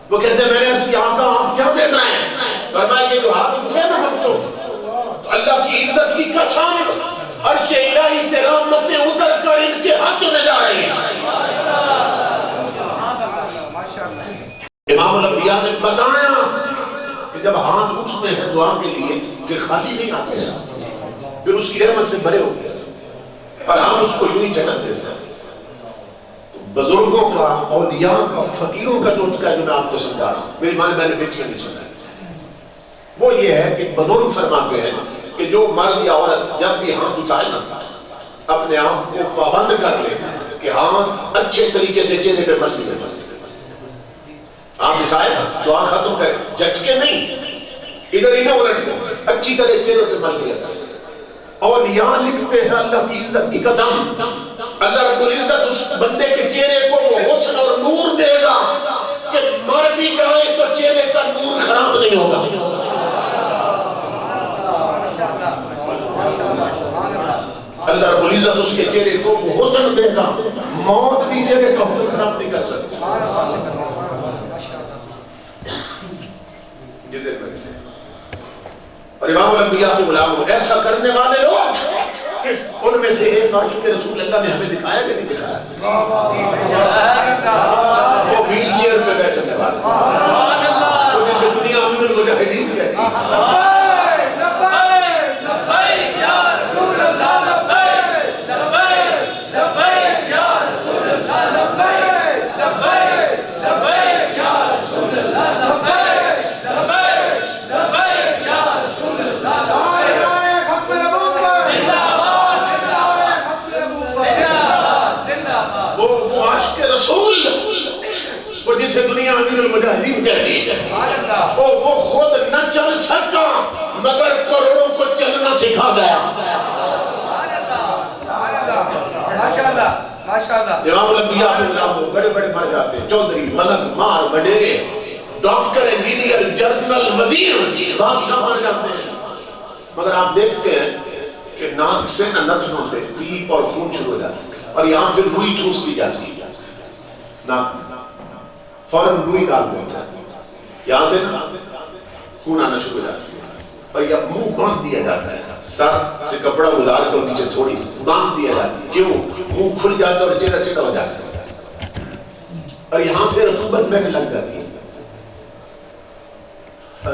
وہ کہتے ہیں میں نے اس کی آنکھوں آپ کیا دیکھ رہے ہیں؟ فرمایا کہ جو ہاتھ اٹھے نا وقتوں تو اللہ کی عزت کی قسم عرش الہی سے رحمتیں اتر کر ان کے ہاتھوں میں جا رہی ہیں۔ امام الانبیاء نے بتایا کہ جب ہاتھ اٹھتے ہیں دعا کے لیے پھر خالی نہیں آتے ہیں، پھر اس کی رحمت سے بھرے ہوتے ہیں، اور ہم اس کو یوں ہی جھٹک دیتے ہیں۔ بزرگوں کا، اولیاء کا، فقیروں کا ٹوٹکا ہے جو میں آپ کو سمجھا رہا ہوں، میری ماں میں نے بیٹیاں نہیں سنا ہے، وہ یہ ہے کہ بزرگ فرماتے ہیں کہ جو مرد یا عورت جب بھی ہاتھ اٹھائے نا اپنے آپ کو پابند کر لے کہ ہاتھ اچھے طریقے سے چہرے پہ مل لیا، ہاتھ اٹھائے نا دعا ختم کرے، جھٹکے نہیں، ادھر ہی نہ الٹ دیں، اچھی طرح چہرے پہ مل لیا۔ اولیاء لکھتے ہیں اللہ کی عزت کی قسم اللہ رب العزت اس بندے کے چہرے کو وہ حسن اور نور دے گا کہ مر بھی جائے تو چہرے کا نور خراب نہیں ہوگا۔ اللہ رب العزت اس کے چہرے کو وہ حسن دے گا، موت بھی چہرے کا حسن خراب نہیں کر سکتی۔ اور امام الانبیاء کے غلام ایسا کرنے والے لوگ، ان میں سے ایک عاشق رسول اللہ نے ہمیں دکھایا کہ نہیں دکھایا؟ وہ ویل چیئر پہ بیٹھنے والے، وہ جسے دنیا امیر المجاہدین کہتی ہے۔ جسے دنیا امیر المجاہدین کہتی ہے، وہ خود نہ چل سکا مگر کروڑوں کو چلنا سکھا گیا۔ امام الانبیاء کے غلام بڑے بڑے بڑھ جاتے ہیں، چودھری، ملک، مار، وڈیرے، ڈاکٹر، انجینئر، جنرل، وزیر، بادشاہ بن جاتے ہیں، مگر آپ دیکھتے ہیں کہ ناک سے نہ نتنوں سے پیپ اور خون شروع ہو جاتے ہیں، اور یہاں پھر روئی ٹھوس دی جاتی ہے ناک میں، فوراً روئی ڈال دیتا ہے، یہاں سے خون آنا شروع ہو جاتا ہے، اور یہ منہ باندھ دیا جاتا ہے، سر سے کپڑا گزار کر نیچے تھوڑی باندھ دیا جاتا ہے، کیوں؟ منہ کھل جاتا ہے اور چہرہ چڑا ہو جاتا ہے، اور یہاں سے رطوبت میں لگ جاتی ہے،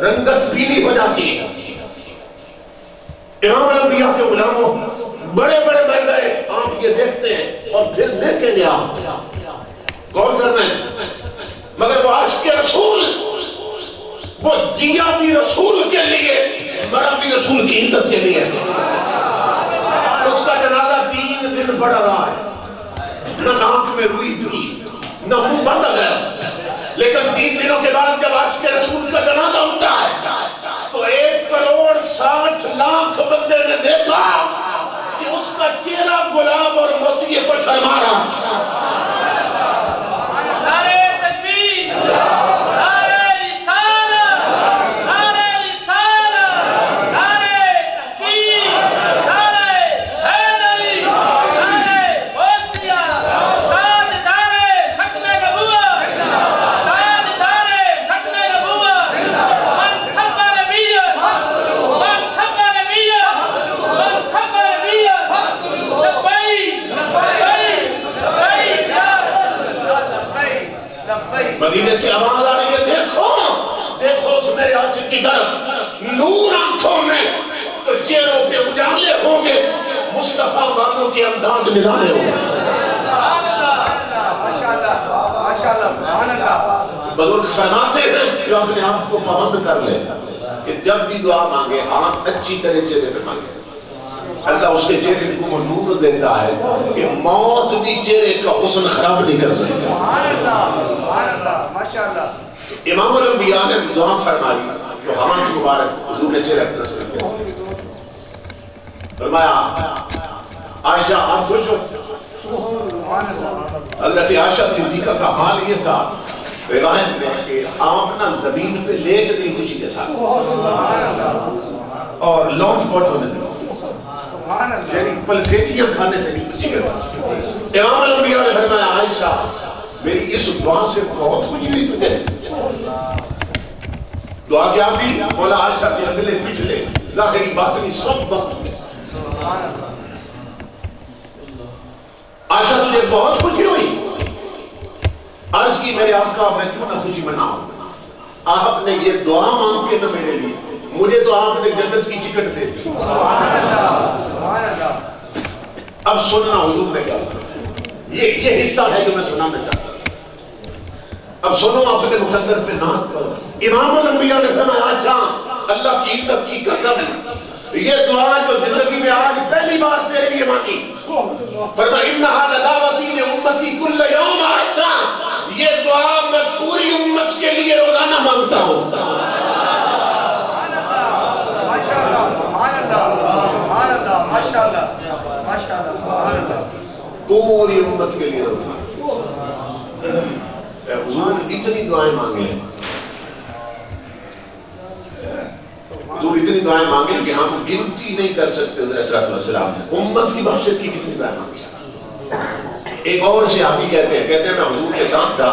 رنگت پیلی ہو جاتی ہے۔ امام الانبیاء کے غلام وہ بڑے بڑے بن گئے، آپ یہ دیکھتے ہیں اور پھر دیکھیں گے آپ غور کرنا ہے، مگر وہ عاشق رسول، وہ جیا بھی رسول کے لیے، مرا بھی رسول کی عزت کے لیے. اس کا جنازہ 3 دن پڑا رہا ہے، نہ ناک میں روئی تھی نہ منہ بند گیا تھا، لیکن 3 دنوں کے بعد جب عاشق رسول کا جنازہ اٹھا ہے تو 1,60,00,000 بندے نے دیکھا کہ اس کا چہرہ گلاب اور موتیے کو شرما رہا تھا. مدینے سے آواز آ رہی ہے، دیکھو دیکھو اس میرے عاشق کی طرف، نور آنکھوں میں تو چہروں پہ اجالے ہوں گے، مصطفیٰ والوں کے انداز نرالے ہوں گے. بزرگ فرماتے ہیں جو اپنے آپ کو پابند کر لے کہ جب بھی دعا مانگے ہاتھ اچھی طرح چہرے پہ مانگے، اللہ اس کے چہرے کو نور دیتا ہے کہ موت بھی چہرے کا حسن خراب نہیں کر سکتا. امام الانبیاء نے دعا فرمائی تو ہاتھ مبارک حضور نے چہرے پر رکھا، فرمایا عائشہ آپ خوش ہو. حضرت عائشہ صدیقہ کا حال یہ تھا روایت میں کہ آپ نہ زمین پہ لیٹ گئی خوشی کے ساتھ اور لوٹ پوٹ ہونے لگے، یعنی پلسیٹیاں کھانے لگی خوشی کے ساتھ. امام الانبیاء نے فرمایا عائشہ میری اس دعا سے بہت خوشی ہوئی تجھے. دعا کیا تھی؟ مولا عائشہ کے اگلے پچھلے ظاہری باطنی سب وقت میں عائشہ تجھے بہت خوشی ہوئی. عرض کی میرے آقا میں کیوں نہ خوشی مناؤں، آپ نے یہ دعا مانگ کے نہ میرے لیے، مجھے تو آپ نے جنت کی ٹکٹ دے دی. اب سننا حضور نے کیا یہ حصہ ہے جو میں سنانا چاہتا ہوں. اب سنو اپنے مقدر پہ ناز کرو. امام الانبیاء نے فرمایا اچھا اللہ کی عزت کی قسم یہ دعا جو زندگی میں آج پہلی بار تیرے لیے مانگی، فرمایا انہا لدعوتی لامتی کل یوم. اچھا یہ دعا میں پوری امت کے لیے روزانہ مانگتا ہوں. پوری امت کے لیے روزانہ. حضور اتنی دعائیں مانگے، حضور اتنی دعائیں مانگے کہ ہم گنتی نہیں کر سکتے. حضرت صلی اللہ علیہ وسلم نے امت کی بخشت کی کتنی دعائیں مانگی. ایک اور صحابی کہتے ہیں میں حضور کے ساتھ تھا،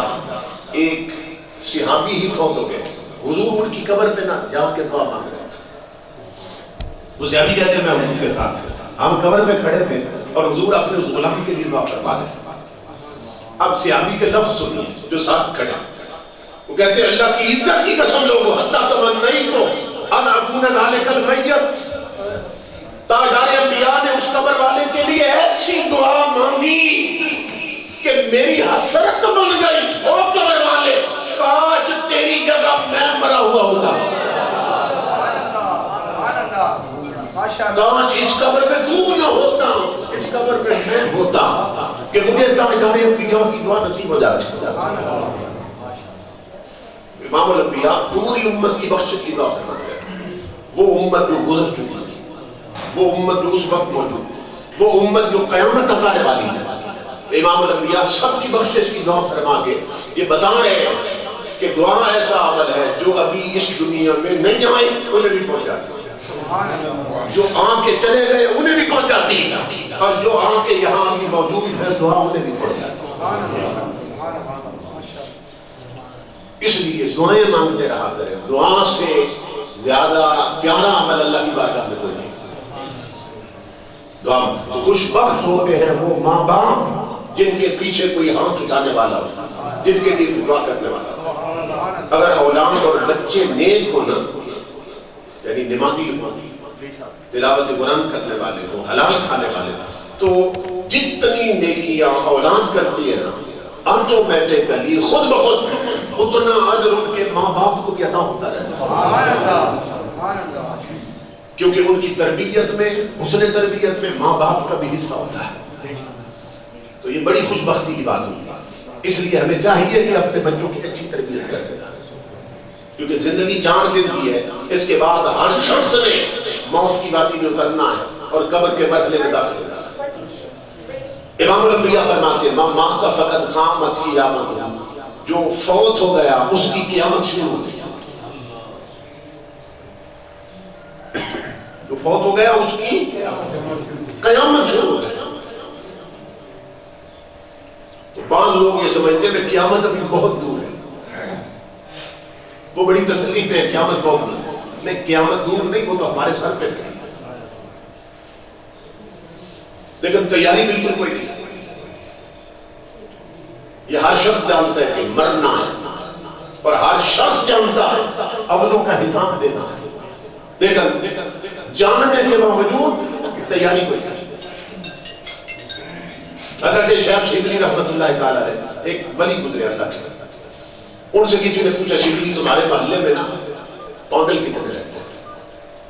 ایک صحابی ہی فوت ہو گئے، حضور ان کی قبر پہ نہ جا کے دعا مانگ رہے تھے. وہ صحابی کہتے ہیں میں حضور کے ساتھ تھا، ہم قبر پہ کھڑے تھے اور حضور اپنے اس غلام کے لیے دعا فرما رہے تھے. اب صحابی کے لفظ سنیے جو ساتھ کھڑے تھے، وہ کہتے ہیں اللہ کی عزت کی قسم لوگوں حتی تمنیت تو ان اکون ذالک المیت. تاجدار انبیاء نے اس قبر والے کے لیے ایسی دعا مانگی کہ میری حسرت بن گئی، او قبر والے کاش تیری جگہ میں مرا ہوا ہوتا، کاش اس قبر میں تو نہ ہوتا، اس قبر میں میں ہوتا کہ مجھے تاجدار انبیاء کی دعا نصیب ہو جاتی. امام الانبیاء پوری امت کی بخشش کی دعا فرماتے ہیں. وہ امت جو گزر چکی تھی، وہ امت جو اس وقت موجود تھی، وہ امت جو قیامت تک آنے والی تھی، امام الانبیاء سب کی بخشش کی دعا فرما کے یہ بتا رہے ہیں کہ دعا ایسا عمل ہے جو ابھی اس دنیا میں نہیں آئے انہیں بھی پہنچ جاتی، جو آن کے چلے گئے انہیں بھی پہنچ جاتی، اور جو آن کے یہاں بھی موجود ہے دعا انہیں بھی پہنچ جاتی. اس لیے دعائیں مانگتے رہا کریں. دعا سے زیادہ پیارا عمل اللہ کی بارگاہ میں کوئی نہیں. دعا خوش بخت ہوتے ہیں وہ ماں باپ جن کے پیچھے کوئی ہاتھ اٹھانے والا ہوتا، جن کے لیے دعا کرنے والا ہوتا. اگر اولاد اور بچے نیک ہونا یعنی نمازی تلاوت قرآن کرنے والے ہوں، حلال کھانے والے ہوں، تو جتنی نیکیاں اولاد کرتی ہے نا آٹومیٹکلی خود بخود اتنا اجر ان کے ماں باپ کو بھی عطا ہوتا رہتا ہے، کیونکہ ان کی تربیت میں، حسن تربیت میں ماں باپ کا بھی حصہ ہوتا ہے۔ تو یہ بڑی خوش بختی کی بات ہوئی، اس لیے ہمیں چاہیے کہ اپنے بچوں کی اچھی تربیت کر کے دیں، کیونکہ زندگی 4 دن کی ہے، اس کے بعد ہر شخص نے موت کی وادی میں اترنا ہے اور قبر کے مرحلے میں داخل ہونا ہے۔ امام الانبیاء فرماتے ہیں من مات فقد قامت قیامت، جو فوت ہو گیا اس کی قیامت شروع ہو گئی، جو فوت ہو گیا اس کی قیامت شروع ہو گئی۔ تو بعض لوگ یہ سمجھتے ہیں کہ قیامت ابھی بہت دور ہے، وہ بڑی تسلی پہ ہے قیامت بہت دور ہے، نہیں قیامت دور نہیں، وہ تو ہمارے سر پہ ہے، لیکن تیاری بالکل کوئی نہیں۔ یہ ہر شخص جانتا ہے کہ مرنا ہے، اور ہر شخص جانتا ہے عملوں کا حساب دینا ہے، لیکن جاننے کے باوجود تیاری کوئی نہیں۔ حضرت شیخ شبلی رحمت اللہ تعالیٰ علیہ ایک ولی گزرے اللہ کے، ان سے کسی نے پوچھا شبلی تمہارے محلے میں نا پاگل کتنے رہتے ہیں؟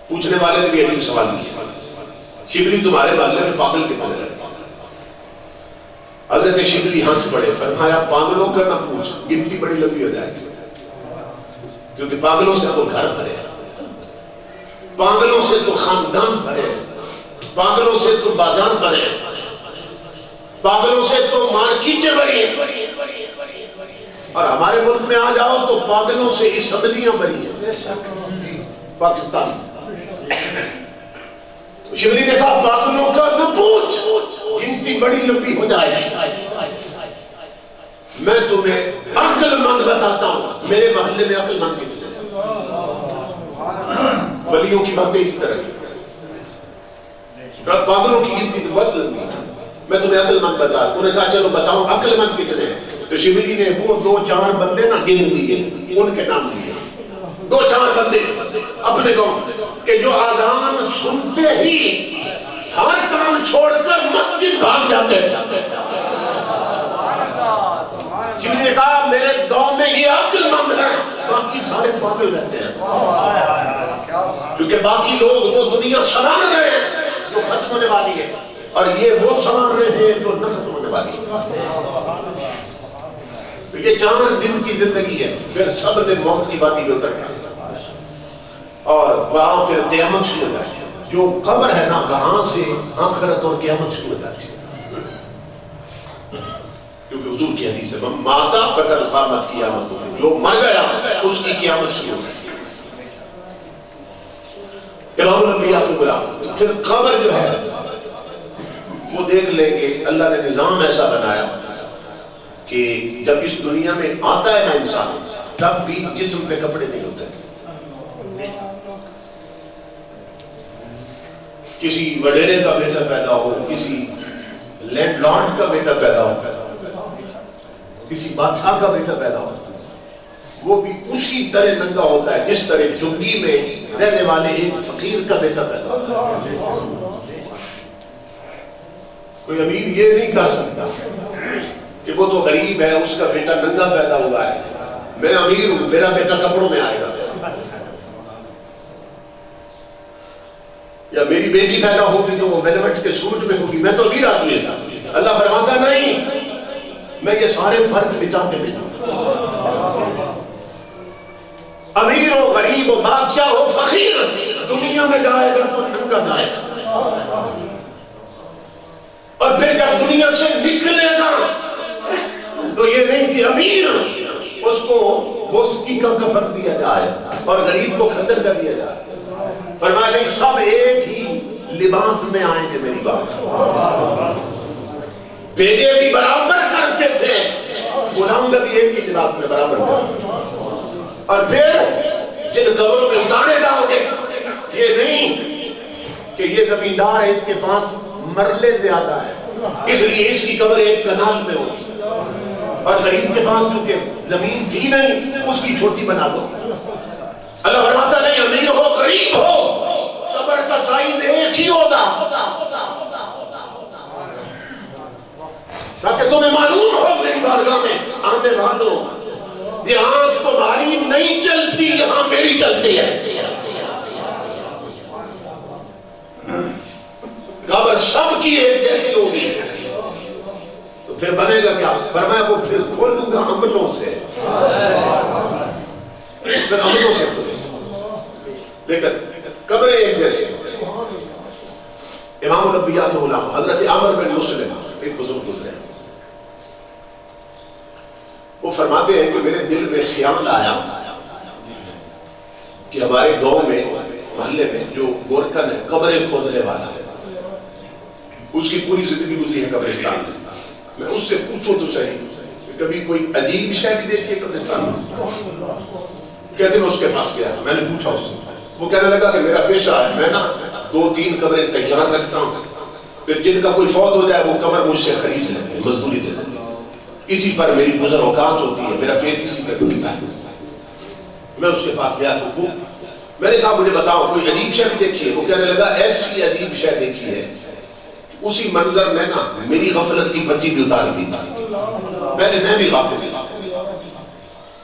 پوچھنے والے نے بھی عجیب سوال کیا، شبلی تمہارے محلے میں پاگل کتنے رہتے ہیں؟ حضرت شبلی ہنس پڑے، فرمایا پاگلوں کا نہ پوچھ، گنتی بڑی لمبی ہو جائے گی، کیونکہ پاگلوں سے تو گھر بھرے، پاگلوں سے تو خاندان بھرے، پاگلوں سے تو بازار بھرے، پاگلوں سے تو مارکیٹیں بھری ہیں، اور ہمارے ملک میں آ جاؤ تو پاگلوں سے اسمبلیاں بھری ہیں پاکستان۔ تو شبلی نے کہا پاگلوں کا نہ پوچھ، گنتی بڑی لمبی ہو جائے گی، میں تمہیں عقل مند بتاتا ہوں، میرے محلے میں عقل مند کتنے ہیں؟ ولیوں کی باتیں اس طرح کی، پاگلوں کی گنتی بہت لمبی ہے، میں تمہیں عقل مند بتا، انہوں نے کہا چلو بتاؤ عقل مند کتنے ہیں؟ تو شبلی نے وہ 2-4 بندے نا گن دیے، ان کے نام لیے، 2-4 بندے اپنے گاؤں کہ جو آذان سنتے ہی ہر کام چھوڑ کر مسجد بھاگ جاتے تھے۔ شبلی نے کہا میرے گاؤں میں یہ عقل مند ہے، باقی سارے پاگل رہتے ہیں، کیونکہ باقی لوگ وہ دنیا سنبھال رہے ہیں جو ختم ہونے والی ہے، اور یہ وہ سنبھال رہے ہیں جو نہ ختم ہونے والی ہے۔ یہ 4 دن کی زندگی ہے، پھر سب نے موت کی وادی میں اتر گیا، اور وہاں پھر قیامت شروع ہو جاتی ہے۔ جو قبر ہے نا وہاں سے آخرت اور قیامت شروع ہو جاتی ہے، کیونکہ حضور کی حدیث ہے من مات فقد قامت قیامت، جو مر گیا اس کی قیامت شروع ہو گئی۔ امام الانبیاء کو بلا، پھر قبر جو ہے وہ دیکھ لیں گے، اللہ نے نظام ایسا بنایا کہ جب اس دنیا میں آتا ہے نا انسان، تب بھی جسم پہ کپڑے نہیں ہوتے، کسی وڈیرے کا بیٹا پیدا ہو، کسی لینڈ لارڈ کا بیٹا پیدا ہو، کسی بادشاہ کا بیٹا پیدا ہو، وہ بھی اسی طرح ننگا ہوتا ہے جس طرح جھگی میں رہنے والے ایک فقیر کا بیٹا پیدا ہوتا ہے۔ کوئی امیر یہ نہیں کہہ سکتا کہ وہ تو غریب ہے، اس کا بیٹا ننگا پیدا ہوا ہے، میں امیر ہوں میرا بیٹا کپڑوں میں آئے گا، یا میری بیٹی پیدا ہوگی تو وہ ویلوٹ کے سوٹ میں ہوگی، میں تو امیر آدمی ہوں۔ اللہ فرماتا نہیں، میں یہ سارے فرق مٹا کے بھیجوں، امیر ہو غریب ہو بادشاہ ہو فقیر، دنیا میں جائے گا تو ننگا جائے گا، اور پھر جب دنیا سے نکلے گا تو یہ نہیں کہ امیر اس کو بوسکی کا کفن دیا جائے اور غریب کو خندر کا دیا جائے، فرمایا نہیں سب ایک ہی لباس میں آئیں گے۔ میری بات بیٹے بھی برابر کرتے تھے، غلام بھی ایک ہی لباس میں برابر کرتے، اور پھر جن قبروں میں اتارے جاؤ گے یہ نہیں کہ یہ زمیندار ہے اس کے پاس مرلے زیادہ ہے اس لیے اس کی قبر ایک کنال میں ہوگی، اور غریب کے پاس چونکہ زمین تھی نہیں اس کی چھوٹی بنا دو۔ اللہ فرماتا نہیں امیر ہو غریب ہو قبر کا سائز کی ہوتا تاکہ تمہیں معلوم ہو میری بارگاہ میں آنے والوں یہاں تمہاری نہیں چلتی یہاں میری چلتی ہے قبر سب کی ایک جیسی ہوگی تو پھر بنے گا کیا فرمایا وہ پھر کھول دوں گا عملوں سے پھر عملوں سے لیکن قبریں ایک جیسی امام الانبیاء کے غلام حضرت عامر بن مسلم ایک بزرگ گزرے وہ فرماتے ہیں کہ میرے دل میں خیال آیا کہ ہمارے گاؤں میں محلے میں جو گورکن ہے قبریں کھودنے والا ہے اس کی پوری زندگی گزری ہے قبرستان میں اس سے پوچھو تو صحیح کبھی کوئی عجیب شے بھی دیکھی ہے قبرستان میں کہتے ہیں میں اس کے پاس گیا میں نے پوچھا اس سے وہ کہنے لگا کہ میرا پیشہ ہے میں نا 2-3 قبریں تیار رکھتا ہوں پھر جن کا کوئی فوت ہو جائے وہ قبر مجھ سے خرید لیتے ہیں مزدوری دے دیتے ہیں اسی پر میری گزر اوقات ہوتی ہے میرا پیٹ اسی پر بنتا ہے میں اس کے پاس گیا تو میں نے کہا مجھے بتاؤ کوئی عجیب شے بھی دیکھی ہے وہ کہنے لگا ایسی عجیب شے دیکھی ہے اسی منظر میں نا میری غفلت کی پٹی بھی اتار دی تھی پہلے میں بھی غافل تھا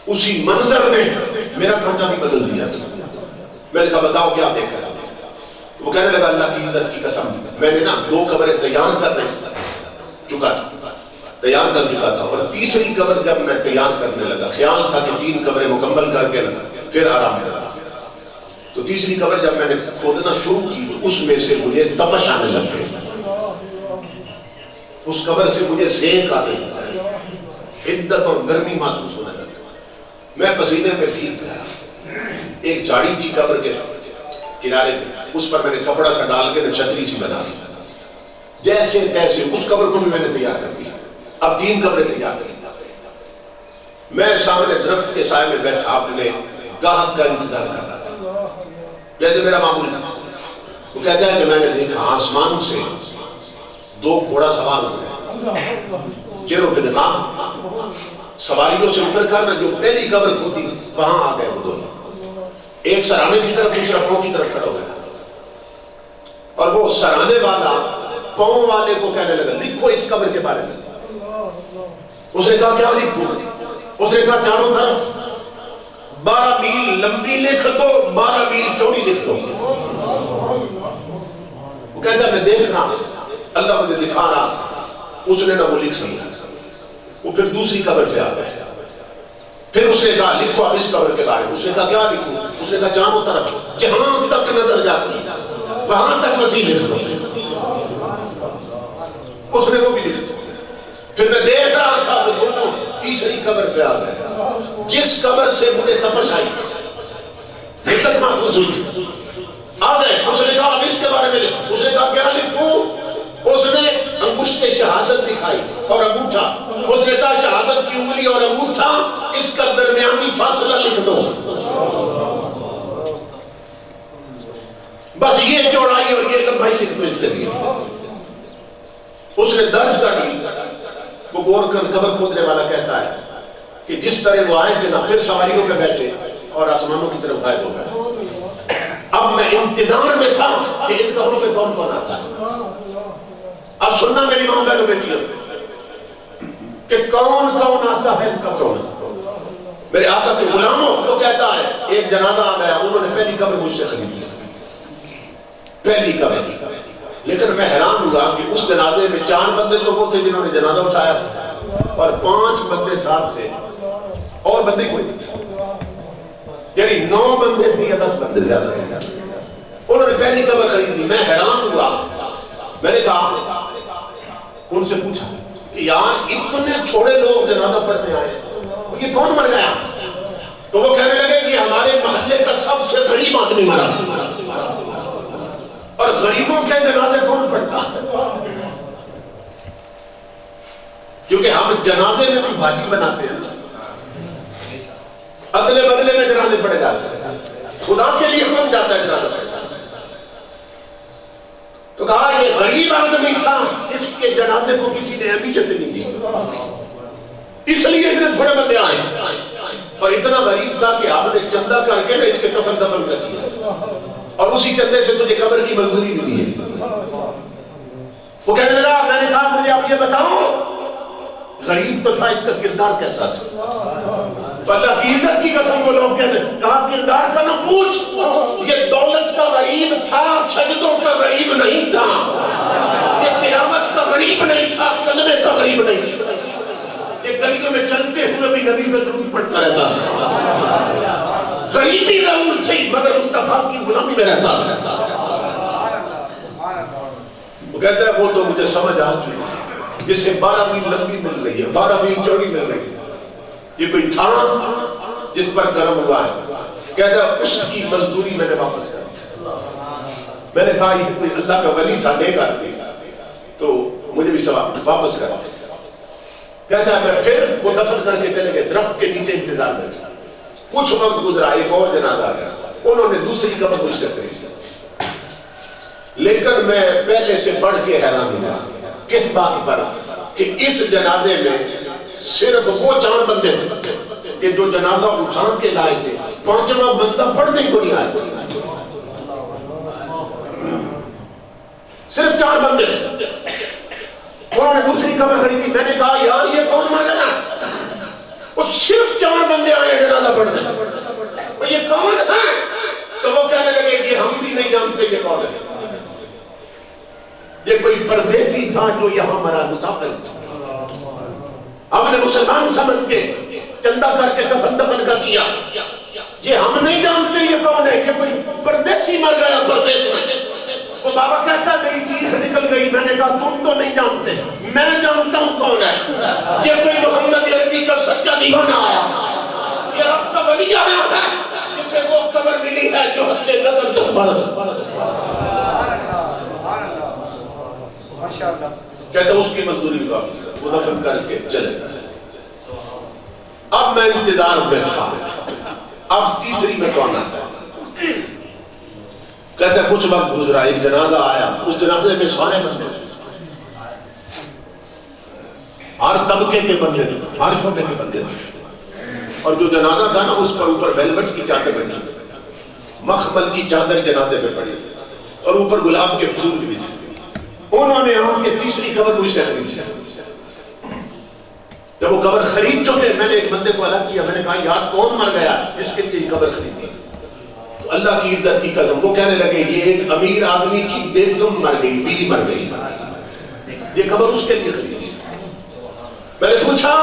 اسی منظر میں میرا کانٹا بھی بدل دیا تھا میں نے کہا بتاؤ کیا دیکھا وہ کہنے لگا اللہ کی عزت کی قسم میں نے نا 2 قبریں تیار کرنے چکا تھا تیار کر چکا تھا اور تیسری قبر جب میں تیار کرنے لگا خیال تھا کہ 3 قبریں مکمل کر کے لگا پھر آرام لگا تو تیسری قبر جب میں نے کھودنا شروع کی تو اس میں سے مجھے تپش آنے لگ گئی اس قبر سے مجھے سینک آنے لگا حدت اور گرمی محسوس ہونے لگا میں پسینے میں بھیگ گیا ایک جھاڑی تھی قبر کے کنارے پہ اس پر میں نے کپڑا سا ڈال کے چھتری سی بنا دی جیسے تیسے اس قبر کو بھی میں نے تیار کر دیا اب 3 قبریں تیار کر دی میں سامنے درخت کے سائے میں بیٹھا اپنے گاہک کا انتظار کر رہا تھا جیسے میرا معمول تھا وہ کہتا ہے کہ میں نے دیکھا آسمان سے 2 گھوڑا سوار اترے چہروں پہ نقاب سواریوں سے اتر کر جو پہلی قبر کھودی وہاں آ گئے وہ دونوں ایک سرانے کی طرف دوسرا پاؤں کی طرف کھڑا ہو گیا اور وہ سرانے والا پاؤں والے کو کہنے لگا لکھو اس قبر کے بارے میں اس نے کہا کیا لکھوں اس نے کہا چاروں طرف 12 میل لمبی لکھ دو 12 میل چوڑی لکھ دو وہ کہتا ہے میں دیکھ رہا اللہ مجھے دکھا رہا تھا اس نے نہ وہ لکھ لیا وہ پھر دوسری قبر پہ آ گئے پھر اس نے کہا لکھو اب اس قبر کے بارے میں اس نے کہا کیا لکھوں اس نے کہا چاروں طرف جہاں تک نظر جاتی وہاں تک وسیع لکھ دو اس نے وہ بھی لکھ دیا پھر میں دیکھ رہا تھا وہ دونوں تیسری قبر پہ آ گئے جس قبر سے مجھے تپش آئی حدت محسوس ہوئی تھی آ گئے اس نے کہا اب اس کے بارے میں لکھو اس نے کہا کیا لکھوں اس نے انگشت شہادت دکھائی اور انگوٹھا اس نے کہا شہادت کی انگلی اور انگوٹھا اس کا درمیانی فاصلہ لکھ دو بس یہ چوڑائی اور یہ لمبائی لکھ دو اس کے لیے اس نے درج کر لی وہ گورکن قبر کھودنے والا کہتا ہے کہ جس طرح وہ آئے تھے نا پھر سواریوں پہ بیٹھے اور آسمانوں کی طرف غائب ہو گئے اب میں انتظار میں تھا کہ ان قبروں میں کون کون آتا ہے اب سننا میری ماں بہنوں بیٹیوں کہ کون کون آتا ہے ان قبروں میں میرے آقا کے غلاموں وہ کہتا ہے ایک جنازہ آ گیا انہوں نے پہلی قبر مجھ سے خرید لی پہلی قبر لیکن میں حیران ہوا کہ اس جنازے میں 4 بندے تو وہ تھے جنہوں نے جنازہ اٹھایا تھا اور 5 بندے ساتھ تھے اور بندے کوئی نہیں تھے یعنی 9 بندے تھے یا 10 بندے زیادہ سے انہوں نے پہلی قبر خرید لی میں حیران ہوا میں نے کہا ان سے پوچھا یار اتنے تھوڑے لوگ جنازہ پڑھنے آئے یہ کون مر گیا تو وہ کہنے لگے کہ ہمارے محلے کا سب سے غریب آدمی مرا اور غریبوں کے جنازے کون پڑھتا ہے کیونکہ ہم جنازے میں بھی بھاجی بناتے ہیں ادلے بدلے میں جنازے پڑھے جاتے ہیں خدا کے لیے کون جاتا ہے جنازہ پڑھتا ہے تو کہا یہ غریب آدمی تھا اس کے جنازے کو کسی نے اہمیت نہیں دی اس لیے اتنے تھوڑے بندے آئے اور اتنا غریب تھا کہ آپ نے چندہ کر کے اس کے کفن دفن کر دیا اور اسی چندے سے تجھے قبر کی مزدوری بھی دی ہے اب یہ بتاؤ غریب تو تھا، اس کا کردار کیسا تھا؟ تو اللہ کی عزت کی قسم وہ لوگ کہتے ہیں کہا کردار کا نہ پوچھ، یہ دولت کا غریب تھا، سجدوں کا غریب نہیں تھا، یہ تلاوت کا غریب نہیں تھا، کلمے کا غریب نہیں تھا، یہ گلیوں میں چلتے ہوئے بھی نبی پہ درود پڑھتا رہتا تھا، غریبی ضرور تھی مگر مصطفیٰ کی غلامی میں رہتا تھا۔ وہ کہتا ہے وہ تو مجھے سمجھ آ چکی ہے، جسے 12 میل لمبی مل رہی ہے، 12 میل چوڑی مل رہی ہے، یہ کوئی تھا جس پر کرم ہوا ہے؟ کہتا ہے اس کی مزدوری میں نے واپس کر دی۔ میں نے کہا یہ کوئی اللہ کا ولی تھا، نیک آدمی، تو مجھے بھی ثواب واپس کر دی۔ کہتا ہے میں پھر وہ دفن کر کے چلے گئے، درخت کے نیچے انتظار میں تھا، کچھ وقت گزرا، ایک اور جنازہ آ گیا، انہوں نے دوسری قبر مجھ سے کری، لیکن میں پہلے سے بڑھ کے حیران ہوا۔ کس بات پر؟ کہ اس جنازے میں صرف وہ 4 بندے تھے کہ جو جنازہ اٹھا کے لائے تھے، 5واں بندہ پڑھنے کو نہیں آیا تھا، صرف 4 بندے تھے۔ انہوں نے دوسری قبر خریدی، میں نے کہا یار یہ کون مانا نا؟ وہ صرف 4 بندے آئے جنازہ پڑھنے، اور یہ کون ہے؟ تو وہ کہنے لگے کہ ہم بھی نہیں جانتے یہ کون ہے، یہ کوئی پردیسی تھا جو یہاں مرا، مسافر تھا، ہم نے مسلمان سمجھ کے چندہ کر کے کفن دفن کا کیا، یہ ہم نہیں جانتے یہ کون ہے، یہ کوئی پردیسی مر گیا پردیس میں۔ وہ بابا کہتا ہے میری چیخ نکل گئی، میں نے کہا تم تو نہیں جانتے، میں جانتا ہوں کون ہے، یہ کوئی محمد عربی کا سچا دیوانہ آیا، یہ رب کا ولی آیا ہے جسے وہ قبر ملی ہے جو حد نظر تک پر۔ کہتا ہے اس کی مزدوری بھی واپس کر، وہ دفن کر کے چلے گئے۔ اب میں انتظار میں تھا، اب تیسری میں کون آتا ہے؟ کہتا ہے کچھ وقت گزرا، ایک جنازہ آیا، اس جنازے میں سارے بندے تھے، ہر طبقے کے بندے تھے، ہر شعبے کے بندے تھے، اور جو جنازہ تھا نا اس پر اوپر ویلوٹ کی چادر بنی تھی، مخمل کی چادر جنازے میں پڑی تھی، اور اوپر گلاب کے پھول بھی تھے۔ انہوں نے آن کے تیسری قبر مجھ سے خرید لی۔ جب وہ قبر خرید چکے، میں نے ایک بندے کو الگ کیا، میں نے کہا یار کون مر گیا جس کے لیے قبر خریدی؟ تو اللہ کی عزت کی قسم وہ کہنے لگے یہ ایک امیر آدمی کی بیگم مر گئی، بیوی مر گئی، یہ قبر اس کے لیے خریدی۔ میں نے پوچھا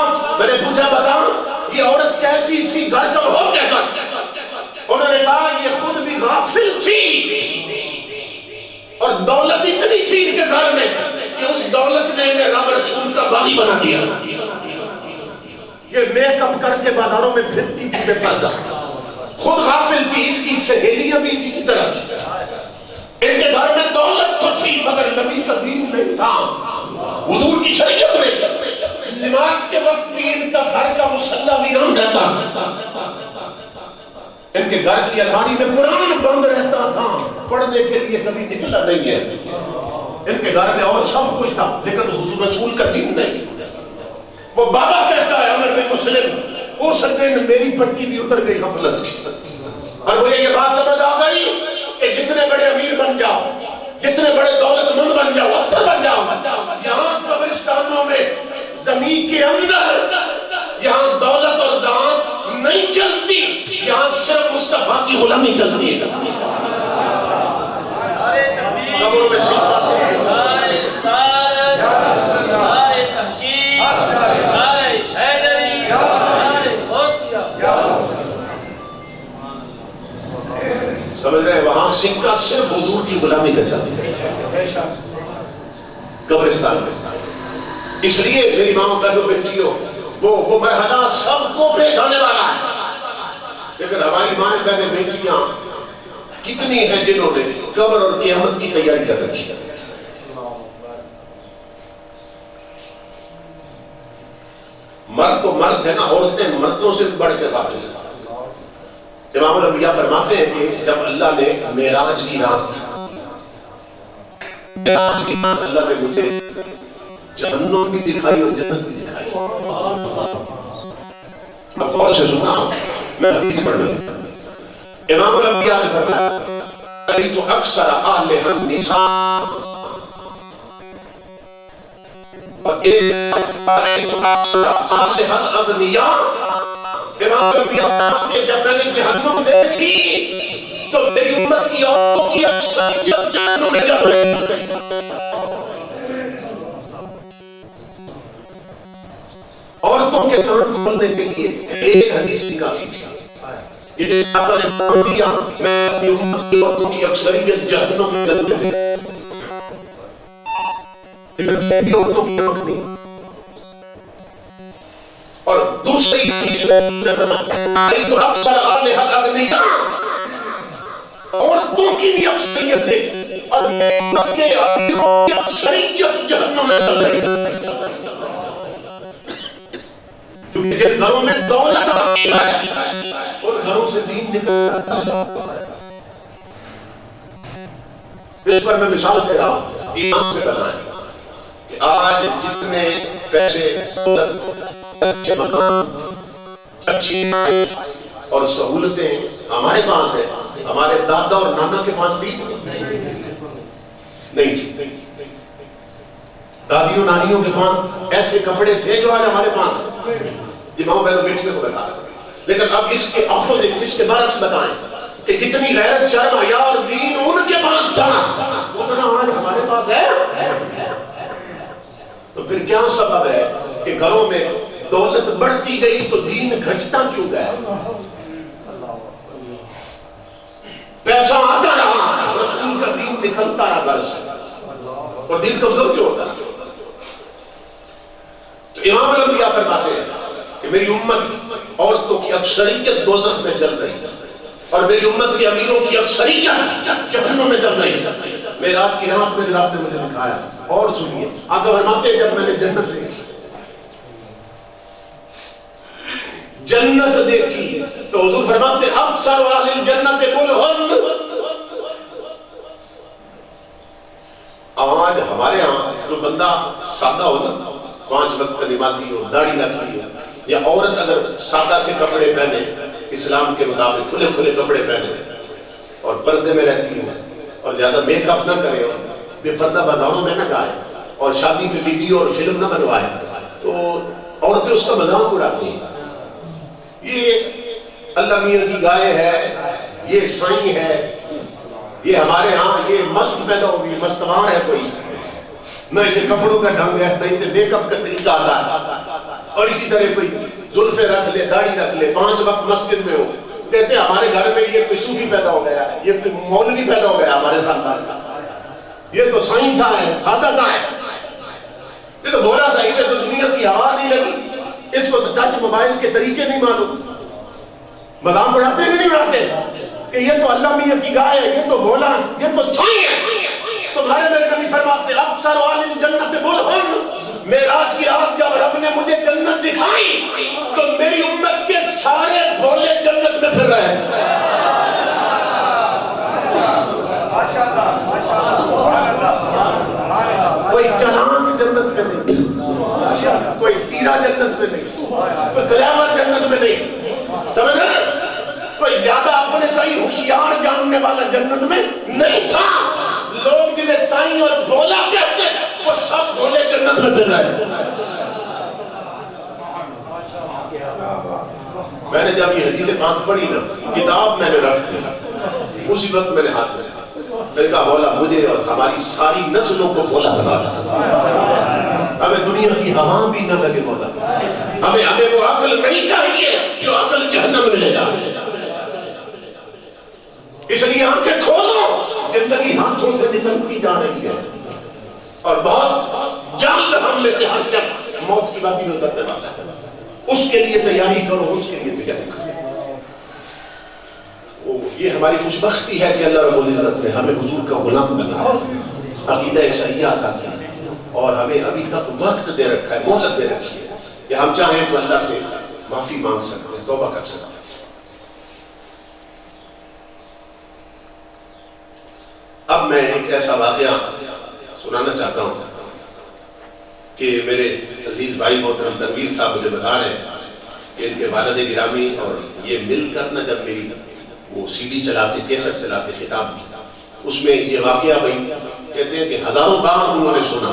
بتا یہ عورت کیسی تھی، گھر کا ماحول کیسا تھا؟ انہوں نے کہا یہ خود بھی غافل تھی اور دولت اتنی تھی ان کے گھر میں کہ اس دولت نے انہیں رب رسول کا باغی بنا دیا۔ یہ میک اپ کر کے بازاروں میں پھرتی تھی بے پردہ، خود غافل تھی، اس کی سہیلیاں بھی اسی کی طرح تھی۔ ان کے گھر میں دولت تو تھی مگر نبی کا دین نہیں تھا، حضور کی شریعت میں نماز کے وقت بھی ان کا گھر کا مصلی ویران رہتا تھا، ان کے گھر کی الماری میں قرآن بند رہتا تھا، پڑھنے کے لیے کبھی نکلا نہیں ہے۔ ان کے گھر میں اور سب کچھ تھا لیکن حضور رسول کا دین نہیں۔ وہ بابا کہتا ہے عمر بن مسلم اس دن میری پٹی بھی اتر گئی غفلت کی، اور مجھے یہ بات سمجھ آ گئی کہ جتنے بڑے امیر بن جاؤ، جتنے بڑے دولت مند بن جاؤ، افسر بن جاؤ، یہاں قبرستانوں میں زمین کے اندر یہاں دولت اور ذات نہیں چلتی، یہاں صرف مصطفیٰ کی غلامی چلتی ہے۔ قبروں میں سکھا سے سمجھ رہے ہیں، وہاں سکہ صرف حضور کی غلامی کا چلتا ہے قبرستان میں۔ اس لیے میری ماں بہنوں بیٹیوں وہ مرحلہ سب کو پیش آنے والا ہے، لیکن ہماری ماں بہنیں بیٹیاں کتنی ہیں جنہوں نے قبر اور قیامت کی تیاری کر رکھی ہے۔ مرد تو مرد ہے نا، عورتیں مردوں سے بڑھ کے غافل ہیں۔ امام الانبیاء فرماتے ہیں کہ جب اللہ نے معراج کی رات اللہ نے مجھے جہنم بھی دکھائی اور جنت بھی دکھائی۔ اب غور سے سنا، میں حدیث پڑھنے لگا۔ امام الانبیاء نے فرمایا رأیت اکثر اہلها النساء اور ایک جب میں نے جہنم دیکھی تو میری امت کی عورتوں کی اکثریت جہنم میں جل رہی. عورتوں کے کان کھولنے کے لیے ایک حدیث بھی کافی تھی. یہ آقا نے مان دیا میں اپنی امت کی عورتوں کی اکثریت جہنم میں جل رہی. لیکن عورتوں کی آنکھ نہیں. اور دوسری حدیث میں تو اکثر آلہ الاغنیاء عورتوں کی بھی اکثریت دیکھی اور امت کے امیروں کی اکثریت جہنم میں جل رہی. کیونکہ جن گھروں میں دولت آتی ہے ان گھروں سے دین نکلتا ہے. اس پر میں مثال دے رہا ہوں ایمان سے کرنا ہے کہ آج جتنے پیسے اچھے مکان اچھی اور سہولتیں ہمارے پاس ہیں ہمارے دادا اور نانا کے پاس تھی نہیں تھی. دادیوں نانیوں کے پاس ایسے کپڑے تھے جو آج ہمارے پاس ہیں. یہ ماں بہنوں بیٹھنے کو بتا رہا. لیکن اب اس کے اپوزٹ اس کے برعکس بتائیں کہ جتنی غیرت شرم حیا اور دین ان کے پاس تھا اتنا آج ہمارے پاس ہے. تو پھر کیا سبب ہے کہ گھروں میں دولت بڑھتی گئی تو دین گھٹتا کیوں گیا؟ پیسہ آتا رہا رسول کا دین نکلتا رہا گھر سے اور دین کمزور کیوں ہوتا رہا؟ تو امام الانبیاء فرماتے ہیں کہ میری امت عورتوں کی اکثریت دوزخ میں جل رہی تھی اور میری امت کے امیروں کی اکثریت جہنم میں جل رہی تھی. معراج کی رات میں جناب نے مجھے دکھایا. اور سنیے آقا فرماتے ہیں جب میں نے جنت دیکھی تو حضور فرماتے ہیں اکثر اہل الجنت بلہن. آج ہمارے ہاں جو بندہ سادہ ہو نا 5 وقت کا نمازی ہو داڑھی رکھی ہو یا عورت اگر سادہ سے کپڑے پہنے اسلام کے مطابق کھلے کھلے کپڑے پہنے اور پردے میں رہتی ہوں اور زیادہ میک اپ نہ کرے اور بے پردہ بازاروں میں نہ گائے اور شادی پہ ویڈیو اور فلم نہ بنوائے تو عورتیں اس کا مذاق اڑاتی ہیں. یہ اللہ میاں کی گائے ہے, یہ سائیں ہے, یہ ہمارے ہاں یہ مست پیدا ہوگی, مستوار ہے کوئی, نہ اسے کپڑوں کا ڈھنگ ہے نہ اسے میک اپ کا طریقہ آتا ہے. اور اسی طرح کوئی زلفیں رکھ لے, داڑھی رکھ لے, 5 وقت مسجد میں ہو, کہتے ہیں ہمارے گھر میں یہ کوئی صوفی پیدا ہو گیا, یہ کوئی مولوی پیدا ہو گیا ہمارے خاندان کا, یہ تو سائیں سا ہے, سادہ سا ہے, یہ تو بھولا سا, اسے تو دنیا کی ہوا نہیں لگی, اس کو تو ٹچ موبائل کے طریقے نہیں معلوم. مذاق اڑاتے نہیں اڑاتے کہ یہ تو اللہ میاں کی گائے ہے, یہ تو بھولا, یہ تو سائیں ہے. تمہارے میرے نبی فرماتے اکثر والی جنت بلہن. معراج کی رات جب رب نے مجھے جنت دکھائی تو میری امت کے سارے بھولے جنت میں پھر رہے تھے. کوئی چلان جنت میں نہیں, کوئی تیرا جنت میں نہیں, کوئی قیامت جنت میں نہیں, سمجھ رہے, کوئی زیادہ اپنے صحیح ہوشیار جاننے والا جنت میں نہیں تھا. لوگ جنہیں سائیں اور بولا کہتے وہ سب بولے جنت میں پھر رہے تھے. میں نے جب یہ حدیث پاک پڑھی نا, کتاب میں نے رکھ دی, اسی وقت میں نے ہاتھ میں نے کہا مولا مجھے اور ہماری ساری نسلوں کو بولا بنا تھا, ہمیں دنیا کی ہوا بھی نہ لگے مولا, ہمیں وہ عقل نہیں چاہیے جو عقل جہنم میں لے جا. اس لیے آنکھیں کھولو, زندگی ہاتھوں سے نکلتی جا رہی ہے اور بہت جلد ہم میں سے ہر شخص موت کی بات میں اترنے والا ہے. اس کے لیے تیاری کرو, اس کے لیے تیاری کرو. یہ ہماری خوش بختی ہے کہ اللہ رب العزت نے ہمیں حضور کا غلام بنایا, عقیدہ صحیحہ عطا کیا اور ہمیں ابھی تک وقت دے رکھا ہے, مہلت دے رکھی ہے کہ ہم چاہیں تو اللہ سے معافی مانگ سکتے ہیں, توبہ کر سکتے ہیں. اب میں ایک ایسا واقعہ سنانا چاہتا ہوں کہ میرے عزیز بھائی محترم تنویر صاحب مجھے بتا رہے ہیں کہ ان کے والد گرامی اور یہ مل کر نہ جب میری وہ سی ڈی چلاتے, کیسٹ چلاتے خطاب کی, اس میں یہ واقعہ بھائی کہتے ہیں کہ ہزاروں بار انہوں نے سنا,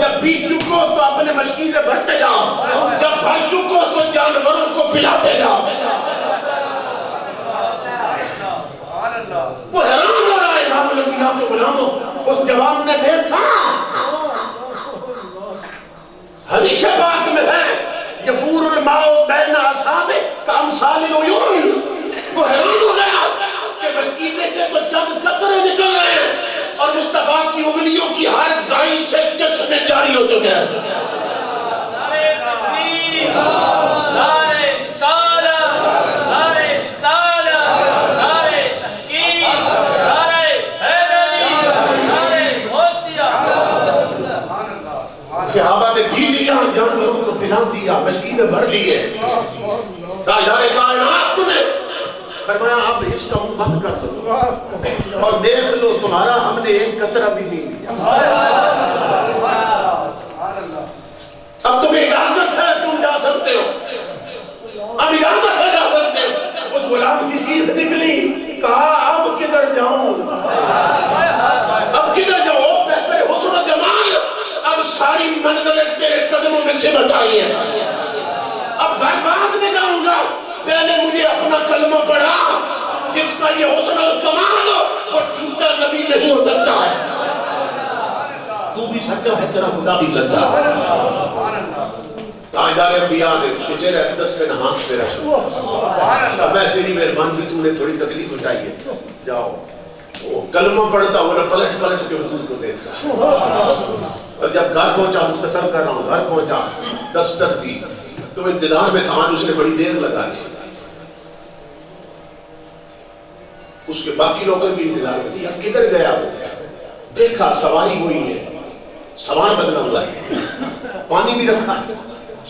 جب پی چکو تو اپنے مشکیزیں بھرتے جاؤ، جب بھر چکو تو جانوروں کو پلاتے جاؤ۔ وہ حیران ہو رہا ہے امام الانبیاء کے غلاموں، اس جواب نے دیکھا حدیث پاک میں ہے یفور الماء بین اصابع کامثال العیون۔ وہ حیران ہو گیا کہ مشکیزے سے تو چند قطرے نکل رہے ہیں اور مصطفیٰ کی انگلیوں کی ہر دائی سے چشمے جاری ہو چکے ہیں۔ صحابہ نے پی لیا، جانوروں کو پلا دیا، مشکیزیں بھر لیے۔ تاجدار کائنات نے فرمایا اب اس کا منہ بند کر دو اور دیکھ لو تمہارا ہم نے ایک قطرہ بھی نہیں لیا۔ اب تمہیں اجازت ہے، تم جا سکتے ہو، اب اجازت ہے، جا سکتے ہو۔ اس غلام کی چیز نکلی، کہا اب کدھر جاؤں، اب کدھر جاؤں؟ بہتر حسن و جمال، اب ساری منزلیں تیرے قدموں میں سے بٹائی ہیں، اب گھر بعد میں جاؤں گا، پہلے مجھے اپنا کلمہ پڑھا، جس کا یہ حسن و کمال ہو وہ جھوٹا نبی نہیں ہو سکتا ہے۔ تو بھی سچا ہے، تیرا خدا بھی سچا ہے۔ تاجدار انبیاء نے اس کے چہرے اقدس پہ ہاتھ پہ رکھا، میں تیری مہربانی، تو نے تھوڑی تکلیف اٹھائی ہے، جاؤ۔ وہ کلمہ پڑھتا وہ نہ پلٹ پلٹ کے حضور کو دیکھتا، اور جب گھر پہنچا مختصر کر رہا ہوں، گھر پہنچا دستک دی تو انتظار میں تھا، اس نے بڑی دیر لگا دی، اس کے باقی لوگوں بھی انتظار میں تھی، اب کدھر گیا وہ؟ دیکھا سواری ہوئی ہے، سوار بدلا ہوا ہے، پانی بھی رکھا ہے،